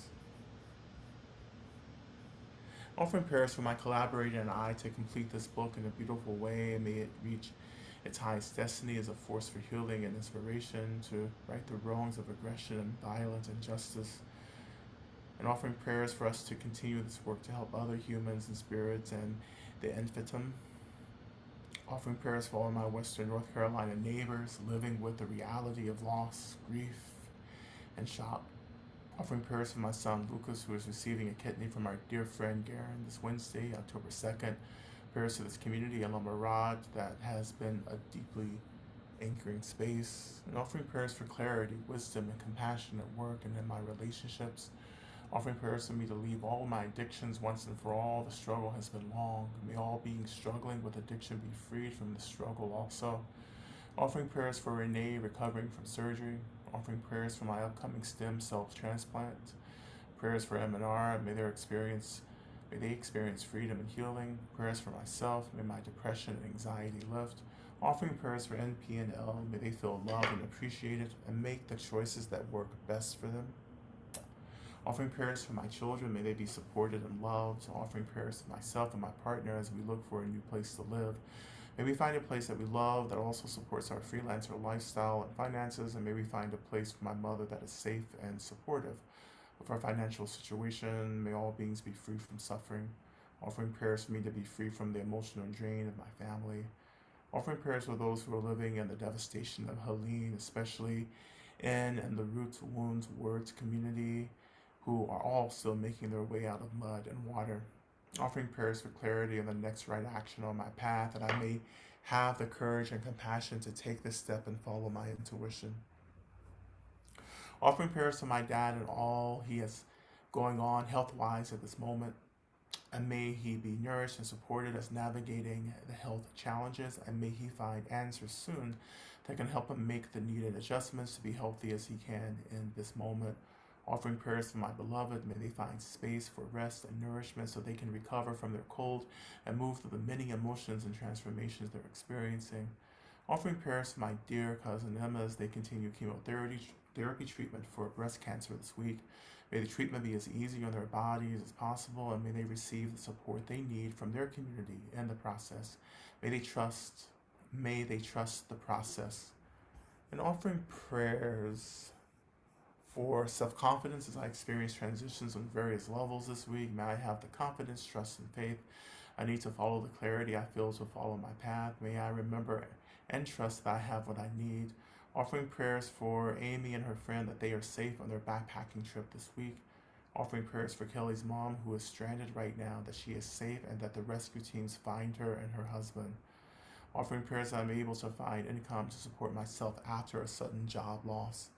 Offering prayers for my collaborator and I to complete this book in a beautiful way, and may it reach its highest destiny as a force for healing and inspiration to right the wrongs of aggression and violence and justice. And offering prayers for us to continue this work to help other humans and spirits and the infinitum. Offering prayers for all my Western North Carolina neighbors living with the reality of loss, grief, and shock. Offering prayers for my son Lucas, who is receiving a kidney from our dear friend Garen this Wednesday, October 2nd. Prayers to this community in Lama Rod that has been a deeply anchoring space. And offering prayers for clarity, wisdom, and compassion at work and in my relationships. Offering prayers for me to leave all my addictions once and for all. The struggle has been long. May all beings struggling with addiction be freed from the struggle also. Offering prayers for Renee recovering from surgery. Offering prayers for my upcoming stem cell transplant. Prayers for M&R. May they experience freedom and healing. Prayers for myself. May my depression and anxiety lift. Offering prayers for NP and L. May they feel loved and appreciated and make the choices that work best for them. Offering prayers for my children, may they be supported and loved. Offering prayers for myself and my partner as we look for a new place to live. May we find a place that we love that also supports our freelancer lifestyle and finances, and may we find a place for my mother that is safe and supportive of our financial situation. May all beings be free from suffering. Offering prayers for me to be free from the emotional drain of my family. Offering prayers for those who are living in the devastation of Helene, especially in the Roots, Wounds, Words community, who are all still making their way out of mud and water. Offering prayers for clarity and the next right action on my path, that I may have the courage and compassion to take this step and follow my intuition. Offering prayers to my dad and all he has going on health-wise at this moment, and may he be nourished and supported as navigating the health challenges, and may he find answers soon that can help him make the needed adjustments to be healthy as he can in this moment. Offering prayers for my beloved, may they find space for rest and nourishment so they can recover from their cold and move through the many emotions and transformations they're experiencing. Offering prayers for my dear cousin Emma as they continue chemotherapy treatment for breast cancer this week. May the treatment be as easy on their bodies as possible, and may they receive the support they need from their community in the process. May they trust the process. And offering prayers For self-confidence, as I experience transitions on various levels this week, may I have the confidence, trust, and faith I need to follow the clarity I feel to follow my path. May I remember and trust that I have what I need. Offering prayers for Amy and her friend that they are safe on their backpacking trip this week. Offering prayers for Kelly's mom, who is stranded right now, that she is safe and that the rescue teams find her and her husband. Offering prayers that I'm able to find income to support myself after a sudden job loss.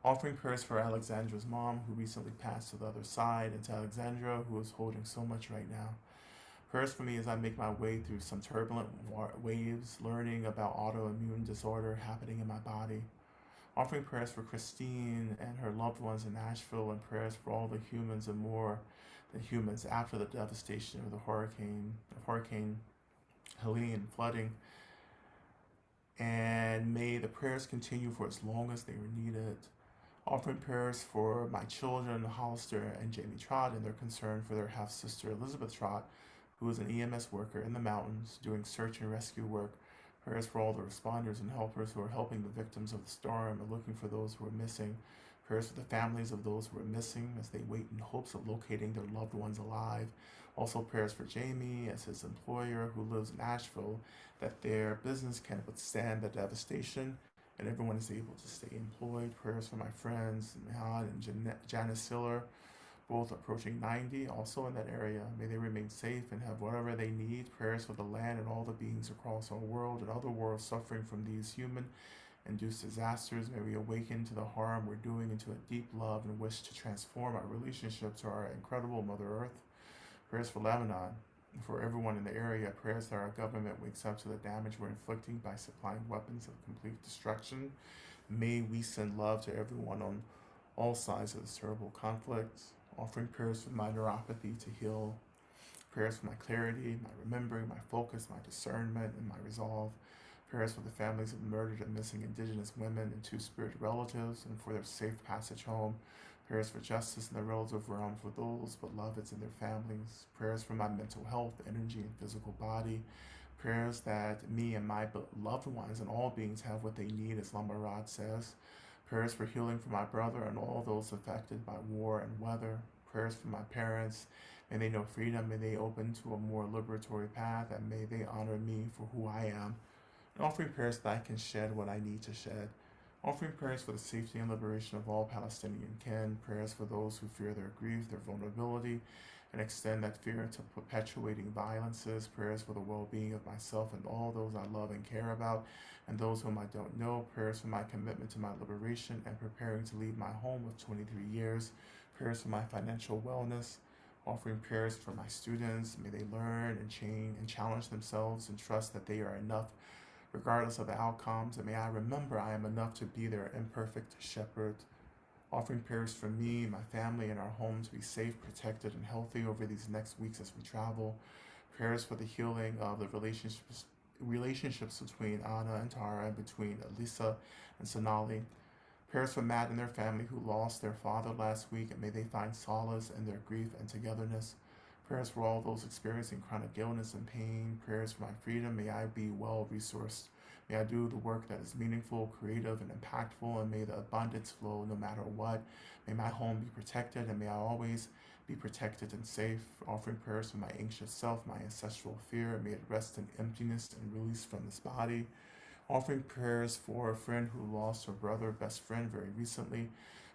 Offering prayers for Alexandra's mom, who recently passed to the other side, and to Alexandra, who is holding so much right now. Prayers for me as I make my way through some turbulent waves, learning about autoimmune disorder happening in my body. Offering prayers for Christine and her loved ones in Nashville, and prayers for all the humans and more than humans after the devastation of Hurricane Helene flooding. And may the prayers continue for as long as they are needed. Offering prayers for my children, Hollister and Jamie Trott, and their concern for their half sister, Elizabeth Trott, who is an EMS worker in the mountains doing search and rescue work. Prayers for all the responders and helpers who are helping the victims of the storm and looking for those who are missing. Prayers for the families of those who are missing as they wait in hopes of locating their loved ones alive. Also, prayers for Jamie as his employer, who lives in Nashville, that their business can withstand the devastation and everyone is able to stay employed. Prayers for my friends, Mihad and Janice Siller, both approaching 90, also in that area. May they remain safe and have whatever they need. Prayers for the land and all the beings across our world and other worlds suffering from these human-induced disasters. May we awaken to the harm we're doing into a deep love and wish to transform our relationship to our incredible Mother Earth. Prayers for Lebanon, for everyone in the area. Prayers that our government wakes up to the damage we're inflicting by supplying weapons of complete destruction. May we send love to everyone on all sides of this terrible conflict. Offering prayers for my neuropathy to heal. Prayers for my clarity, my remembering, my focus, my discernment, and my resolve. Prayers for the families of murdered and missing Indigenous women and two-spirit relatives and for their safe passage home. Prayers for justice in the relative realm for those beloveds and their families. Prayers for my mental health, energy, and physical body. Prayers that me and my loved ones and all beings have what they need, as Lama Rod says. Prayers for healing for my brother and all those affected by war and weather. Prayers for my parents. May they know freedom. May they open to a more liberatory path. And may they honor me for who I am. And offering prayers that I can shed what I need to shed. Offering prayers for the safety and liberation of all Palestinian kin. Prayers for those who fear their grief, their vulnerability, and extend that fear into perpetuating violences. Prayers for the well-being of myself and all those I love and care about, and those whom I don't know. Prayers for my commitment to my liberation and preparing to leave my home with 23 years. Prayers for my financial wellness. Offering prayers for my students. May they learn and change and challenge themselves and trust that they are enough regardless of the outcomes. And may I remember I am enough to be their imperfect shepherd. Offering prayers for me, my family, and our home to be safe, protected, and healthy over these next weeks as we travel. Prayers for the healing of the relationships between Anna and Tara, and between Elisa and Sonali. Prayers for Matt and their family who lost their father last week, and may they find solace in their grief and togetherness. Prayers for all those experiencing chronic illness and pain. Prayers for my freedom. May I be well resourced. May I do the work that is meaningful, creative, and impactful, and may the abundance flow no matter what. May my home be protected, and may I always be protected and safe. Offering prayers for my anxious self, my ancestral fear, and may it rest in emptiness and release from this body. Offering prayers for a friend who lost her brother, best friend, very recently.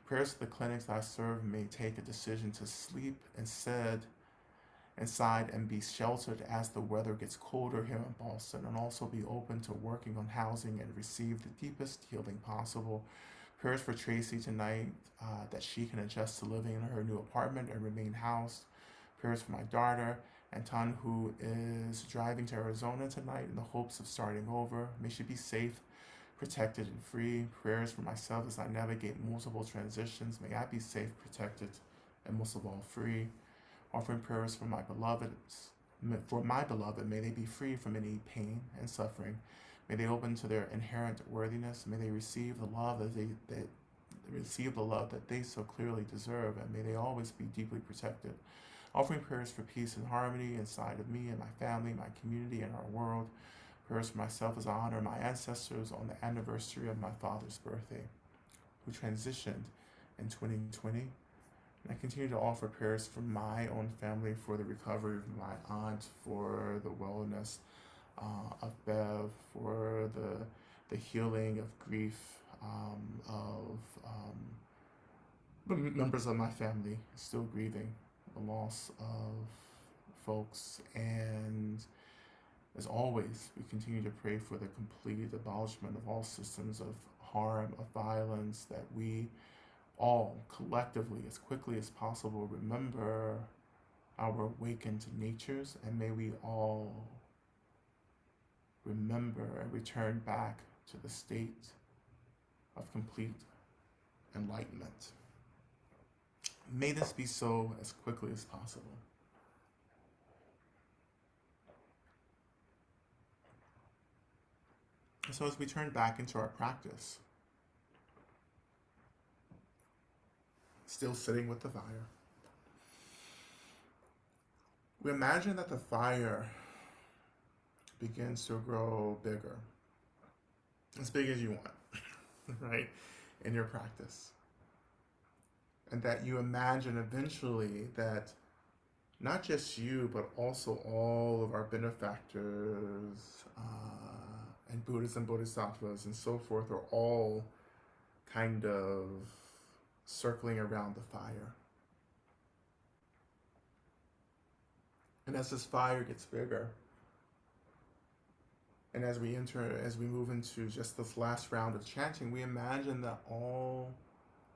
Prayers for the clinics I serve may take a decision to sleep inside and be sheltered as the weather gets colder here in Boston, and also be open to working on housing and receive the deepest healing possible. Prayers for Tracy tonight, that she can adjust to living in her new apartment and remain housed. Prayers for my daughter, Anton, who is driving to Arizona tonight in the hopes of starting over. May she be safe, protected, and free. Prayers for myself as I navigate multiple transitions. May I be safe, protected, and most of all, free. Offering prayers for my beloved, may they be free from any pain and suffering. May they open to their inherent worthiness. May they receive the love that they so clearly deserve, and may they always be deeply protected. Offering prayers for peace and harmony inside of me and my family, my community, and our world. Prayers for myself as I honor my ancestors on the anniversary of my father's birthday, who transitioned in 2020. And I continue to offer prayers for my own family, for the recovery of my aunt, for the wellness of Bev, for the healing of grief, of members of my family still grieving the loss of folks. And as always, we continue to pray for the complete abolishment of all systems of harm, of violence, that we all collectively, as quickly as possible, remember our awakened natures, and may we all remember and return back to the state of complete enlightenment. May this be so as quickly as possible. So as we turn back into our practice, still sitting with the fire, we imagine that the fire begins to grow bigger, as big as you want, right, in your practice. And that you imagine eventually that not just you, but also all of our benefactors and Buddhas and Bodhisattvas and so forth are all kind of circling around the fire. And as this fire gets bigger, and as we move into just this last round of chanting, we imagine that all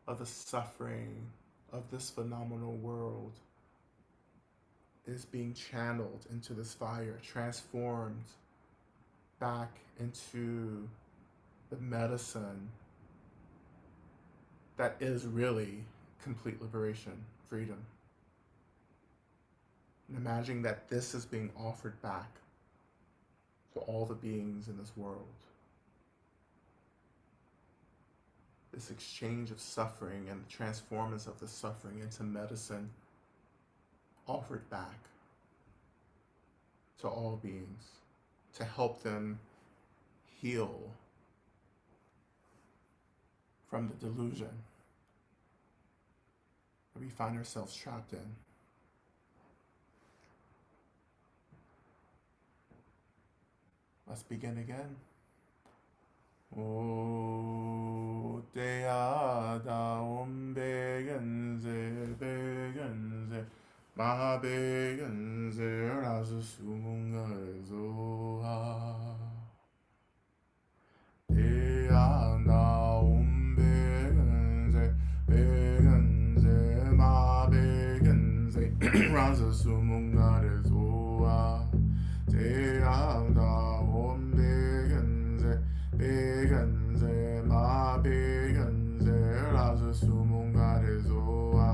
of the suffering of this phenomenal world is being channeled into this fire, transformed back into the medicine that is really complete liberation, freedom. And imagining that this is being offered back to all the beings in this world. This exchange of suffering and the transformance of the suffering into medicine offered back to all beings to help them heal from the delusion that we find ourselves trapped in. Let's begin again. O te ada begenze begenze ma begenze rasu sumunga zoha te ada begenze begenze ma begenze rasu sumunga zoha te ada begenze ma begenze rasu sumunga zoha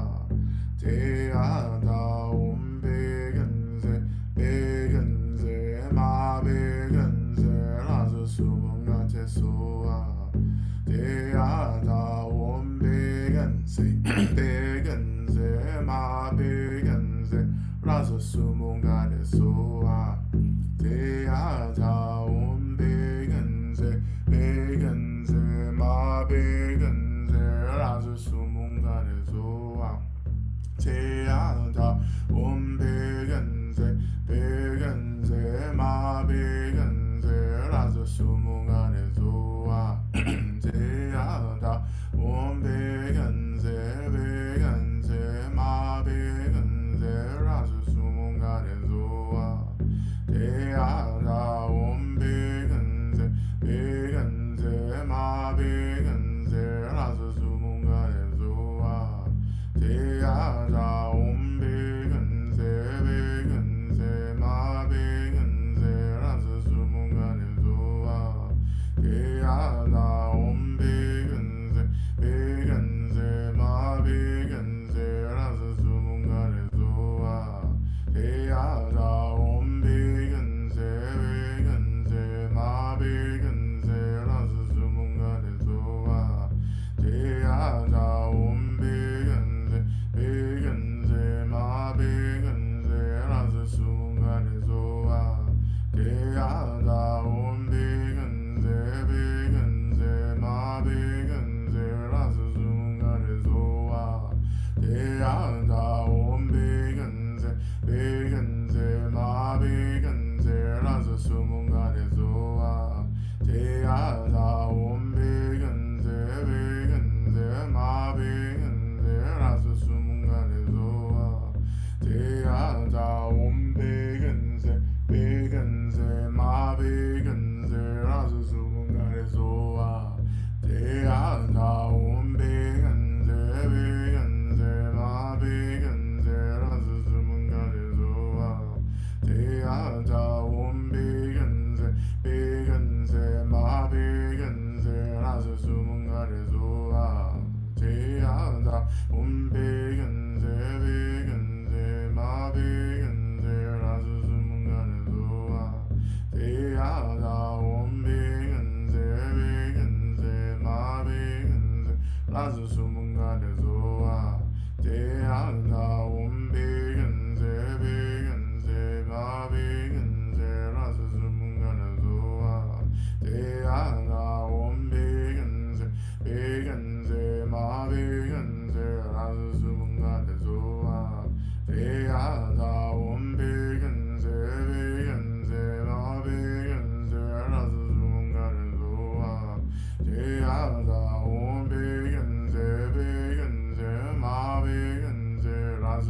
te ada begenze begenze ma begenze rasu sumunga zoha te ada begenze begenze ma begenze rasu sumunga zoha te ada begenze begenze ma begenze rasu sumunga zoha te ada begenze begenze ma begenze rasu sumunga zoha te ada begenze begenze ma begenze rasu sumunga zoha te ada begenze begenze ma begenze rasu sumunga zoha te ada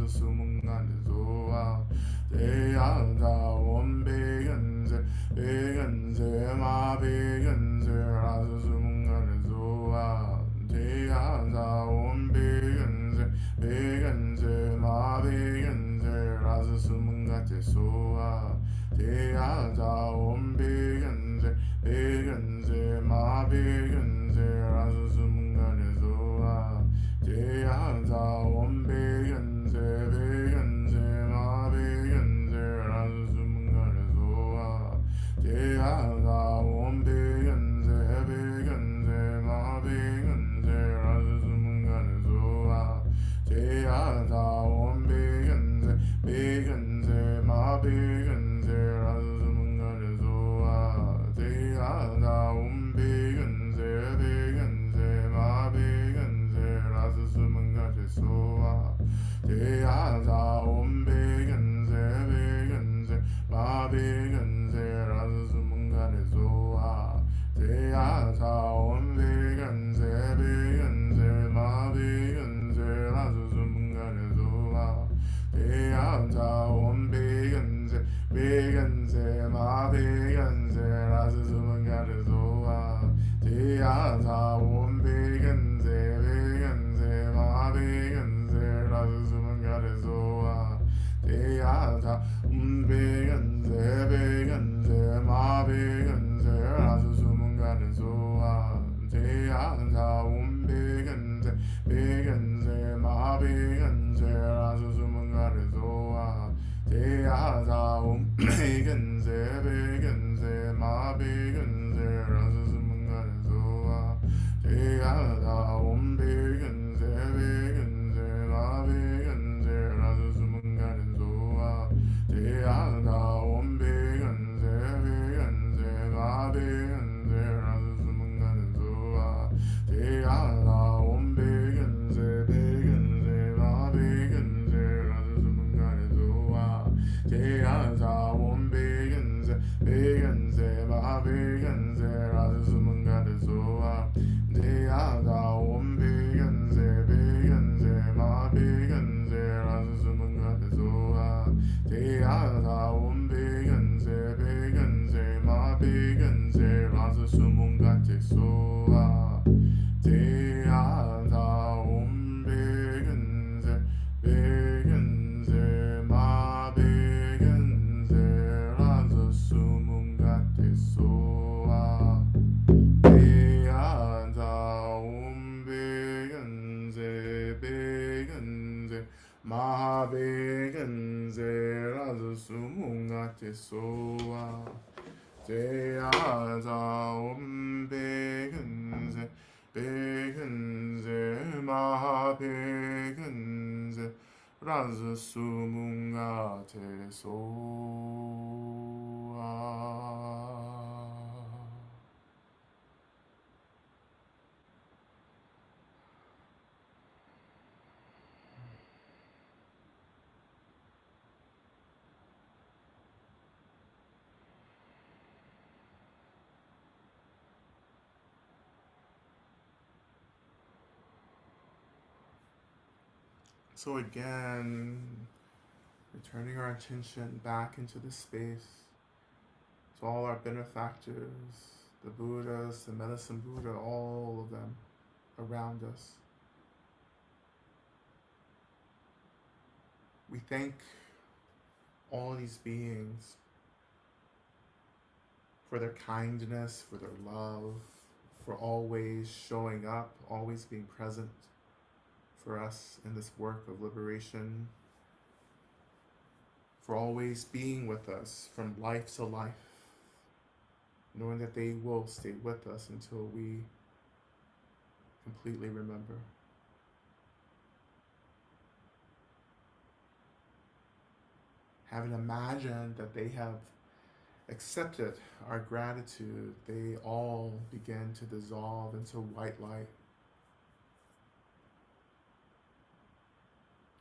수문간에서와 대야자 원백연세 백연세 마백연세 라서 수문간에서와 대야자 원백연세 백연세 마백연세 라서 수문간에서와 대야자 원백연세 백연세 마백연세 라서 수문간에서와 대야자 원백연세 백연세 마백연세 라서 수문간에서와 대야자 원백연세 백연세 마백연세 라서 수문간에서와 대야자 원백연세 백연세 마백연세 라서 수문간에서와 대야자 원백연세 백연세 마백연세 라서 수문간에서와 대야자 원백연세 백연세 마백연세 라서 수문간에서와 대야자 원백연세 백연세 마백연세 라서 수문간에서와 대야자 원백연세 백연세 마백연세 라서 수문간에서와 대야자 원백연세 백연세 마백연세 라서 수문간에서와 대야자 백연세 백연세 마백연세 라서 수문간에서와 대야자 원백연세 백연세 마백연세 라서 수문간에서와 대야자 원백연세 백연세 마백연세 라서 수문간에서와 대야자 원백연세 백연세 마백연세 라서 수문간에서와 대야자 원백연세 백연세 마백연세 라서 수문간에서와 대야자 원백연세 백연세 마백연세 라서 수문간에서와 대야자 원백연세 백연세 마백연세 라서 수문간에서와 대야자 원백연세 백연세 마백연세 라서 수문간에서와 대야자 원백연세 백연세 마백연세 라서 수문간에서와 대야자 원백연세 백연세 마백연세 라서 수문간에서와 대야자 원백연세 백연세 마백연세 라서 수문간에서와 대야자 원백연세 백연세 마백연세 라서 수문간에서와. So again, returning our attention back into the space to all our benefactors, the Buddhas, the medicine Buddha, all of them around us. We thank all these beings for their kindness, for their love, for always showing up, always being present for us in this work of liberation, for always being with us from life to life, knowing that they will stay with us until we completely remember. Having imagined that they have accepted our gratitude, they all begin to dissolve into white light.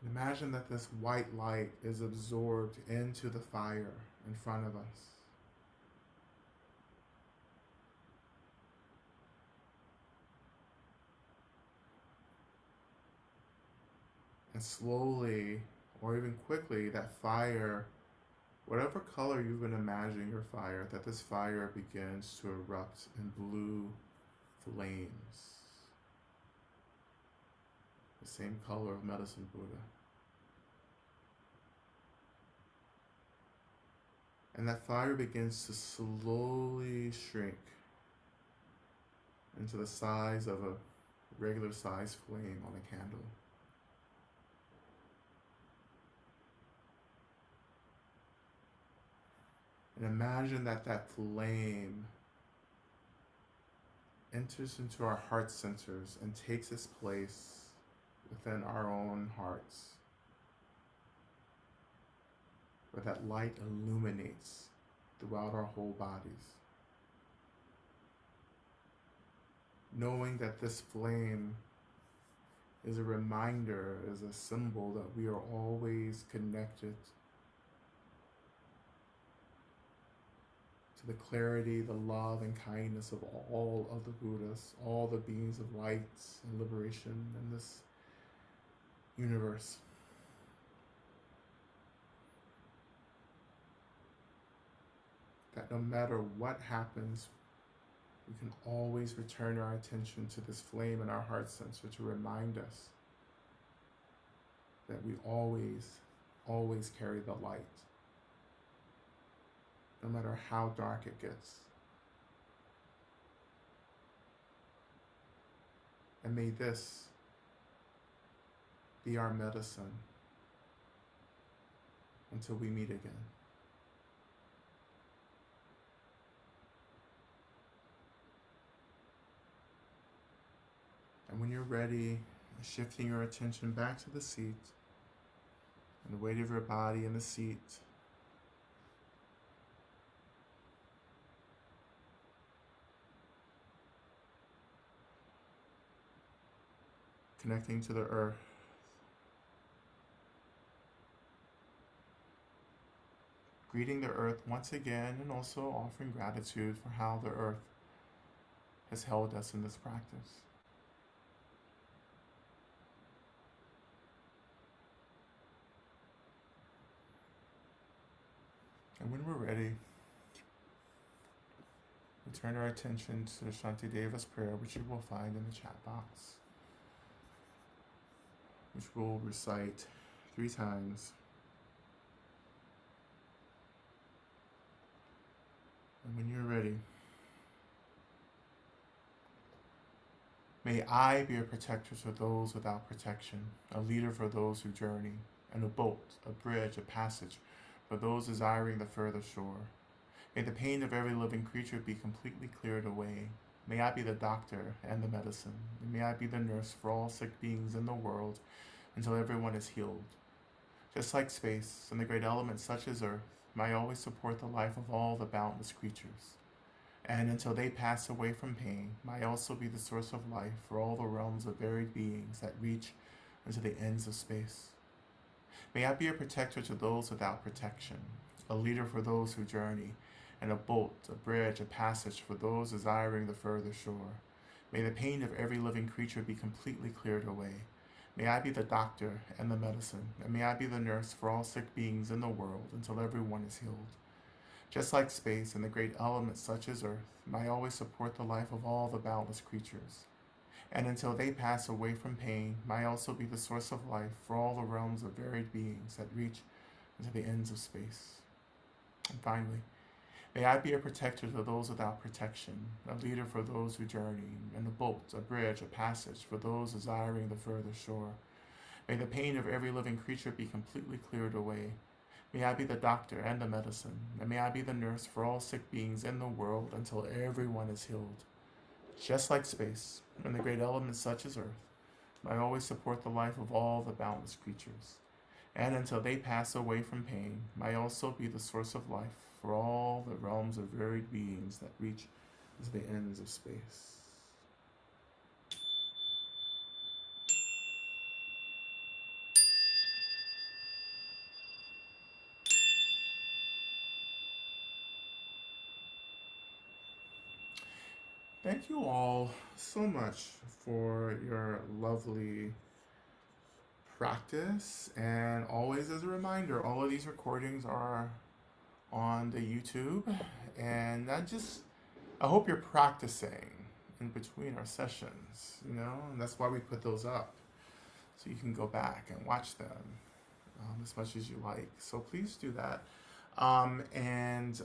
Imagine that this white light is absorbed into the fire in front of us. And slowly, or even quickly, that fire, whatever color you've been imagining your fire, that this fire begins to erupt in blue flames, the same color of medicine Buddha. And that fire begins to slowly shrink into the size of a regular size flame on a candle. And imagine that that flame enters into our heart centers and takes its place within our own hearts, where that light illuminates throughout our whole bodies. Knowing that this flame is a reminder, is a symbol that we are always connected to the clarity, the love, and kindness of all of the Buddhas, all the beings of light and liberation in this universe. That no matter what happens, we can always return our attention to this flame in our heart center to remind us that we always carry the light, no matter how dark it gets. And may this be our medicine until we meet again. And when you're ready, shifting your attention back to the seat and the weight of your body in the seat, connecting to the earth, greeting the earth once again, and also offering gratitude for how the earth has held us in this practice. And when we're ready, we turn our attention to the Shantideva's prayer, which you will find in the chat box, which we'll recite 3 times. And when you're ready, may I be a protector to those without protection, a leader for those who journey, and a boat, a bridge, a passage for those desiring the further shore. May the pain of every living creature be completely cleared away. May I be the doctor and the medicine. And may I be the nurse for all sick beings in the world until everyone is healed. Just like space and the great elements such as earth, may I always support the life of all the boundless creatures. And until they pass away from pain, may I also be the source of life for all the realms of varied beings that reach into the ends of space. May I be a protector to those without protection, a leader for those who journey, and a boat, a bridge, a passage for those desiring the further shore. May the pain of every living creature be completely cleared away. May I be the doctor and the medicine, and may I be the nurse for all sick beings in the world until everyone is healed. Just like space and the great elements such as earth, may I always support the life of all the boundless creatures. And until they pass away from pain, may I also be the source of life for all the realms of varied beings that reach into the ends of space. And finally, may I be a protector to those without protection, a leader for those who journey, and a boat, a bridge, a passage for those desiring the further shore. May the pain of every living creature be completely cleared away. May I be the doctor and the medicine, and may I be the nurse for all sick beings in the world until everyone is healed. Just like space and the great elements such as earth, may I always support the life of all the boundless creatures. And until they pass away from pain, may I also be the source of life for all the realms of varied beings that reach into the ends of space. Thank you all so much for your lovely practice. And always as a reminder, all of these recordings are on the YouTube. And I hope you're practicing in between our sessions, and that's why we put those up. So you can go back and watch them as much as you like. So please do that. And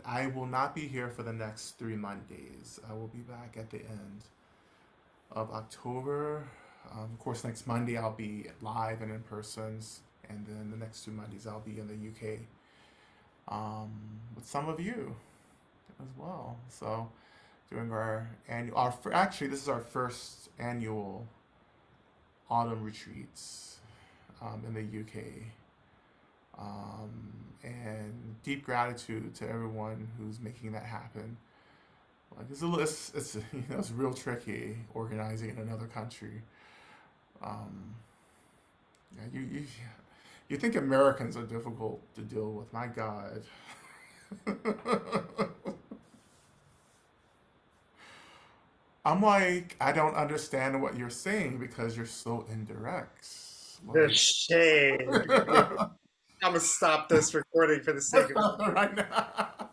I will not be here for the next 3 Mondays. I will be back at the end of October. Of course, next Monday I'll be live and in persons, and then the next 2 Mondays I'll be in the UK with some of you as well. So during our annual, actually this is our first annual autumn retreats in the UK. And deep gratitude to everyone who's making that happen. Like it's real tricky organizing in another country. Um, yeah, you think Americans are difficult to deal with? My God. I'm like, I don't understand what you're saying because you're so indirect. The Like, shade. I'm gonna stop this recording for the sake let's of stop it right now.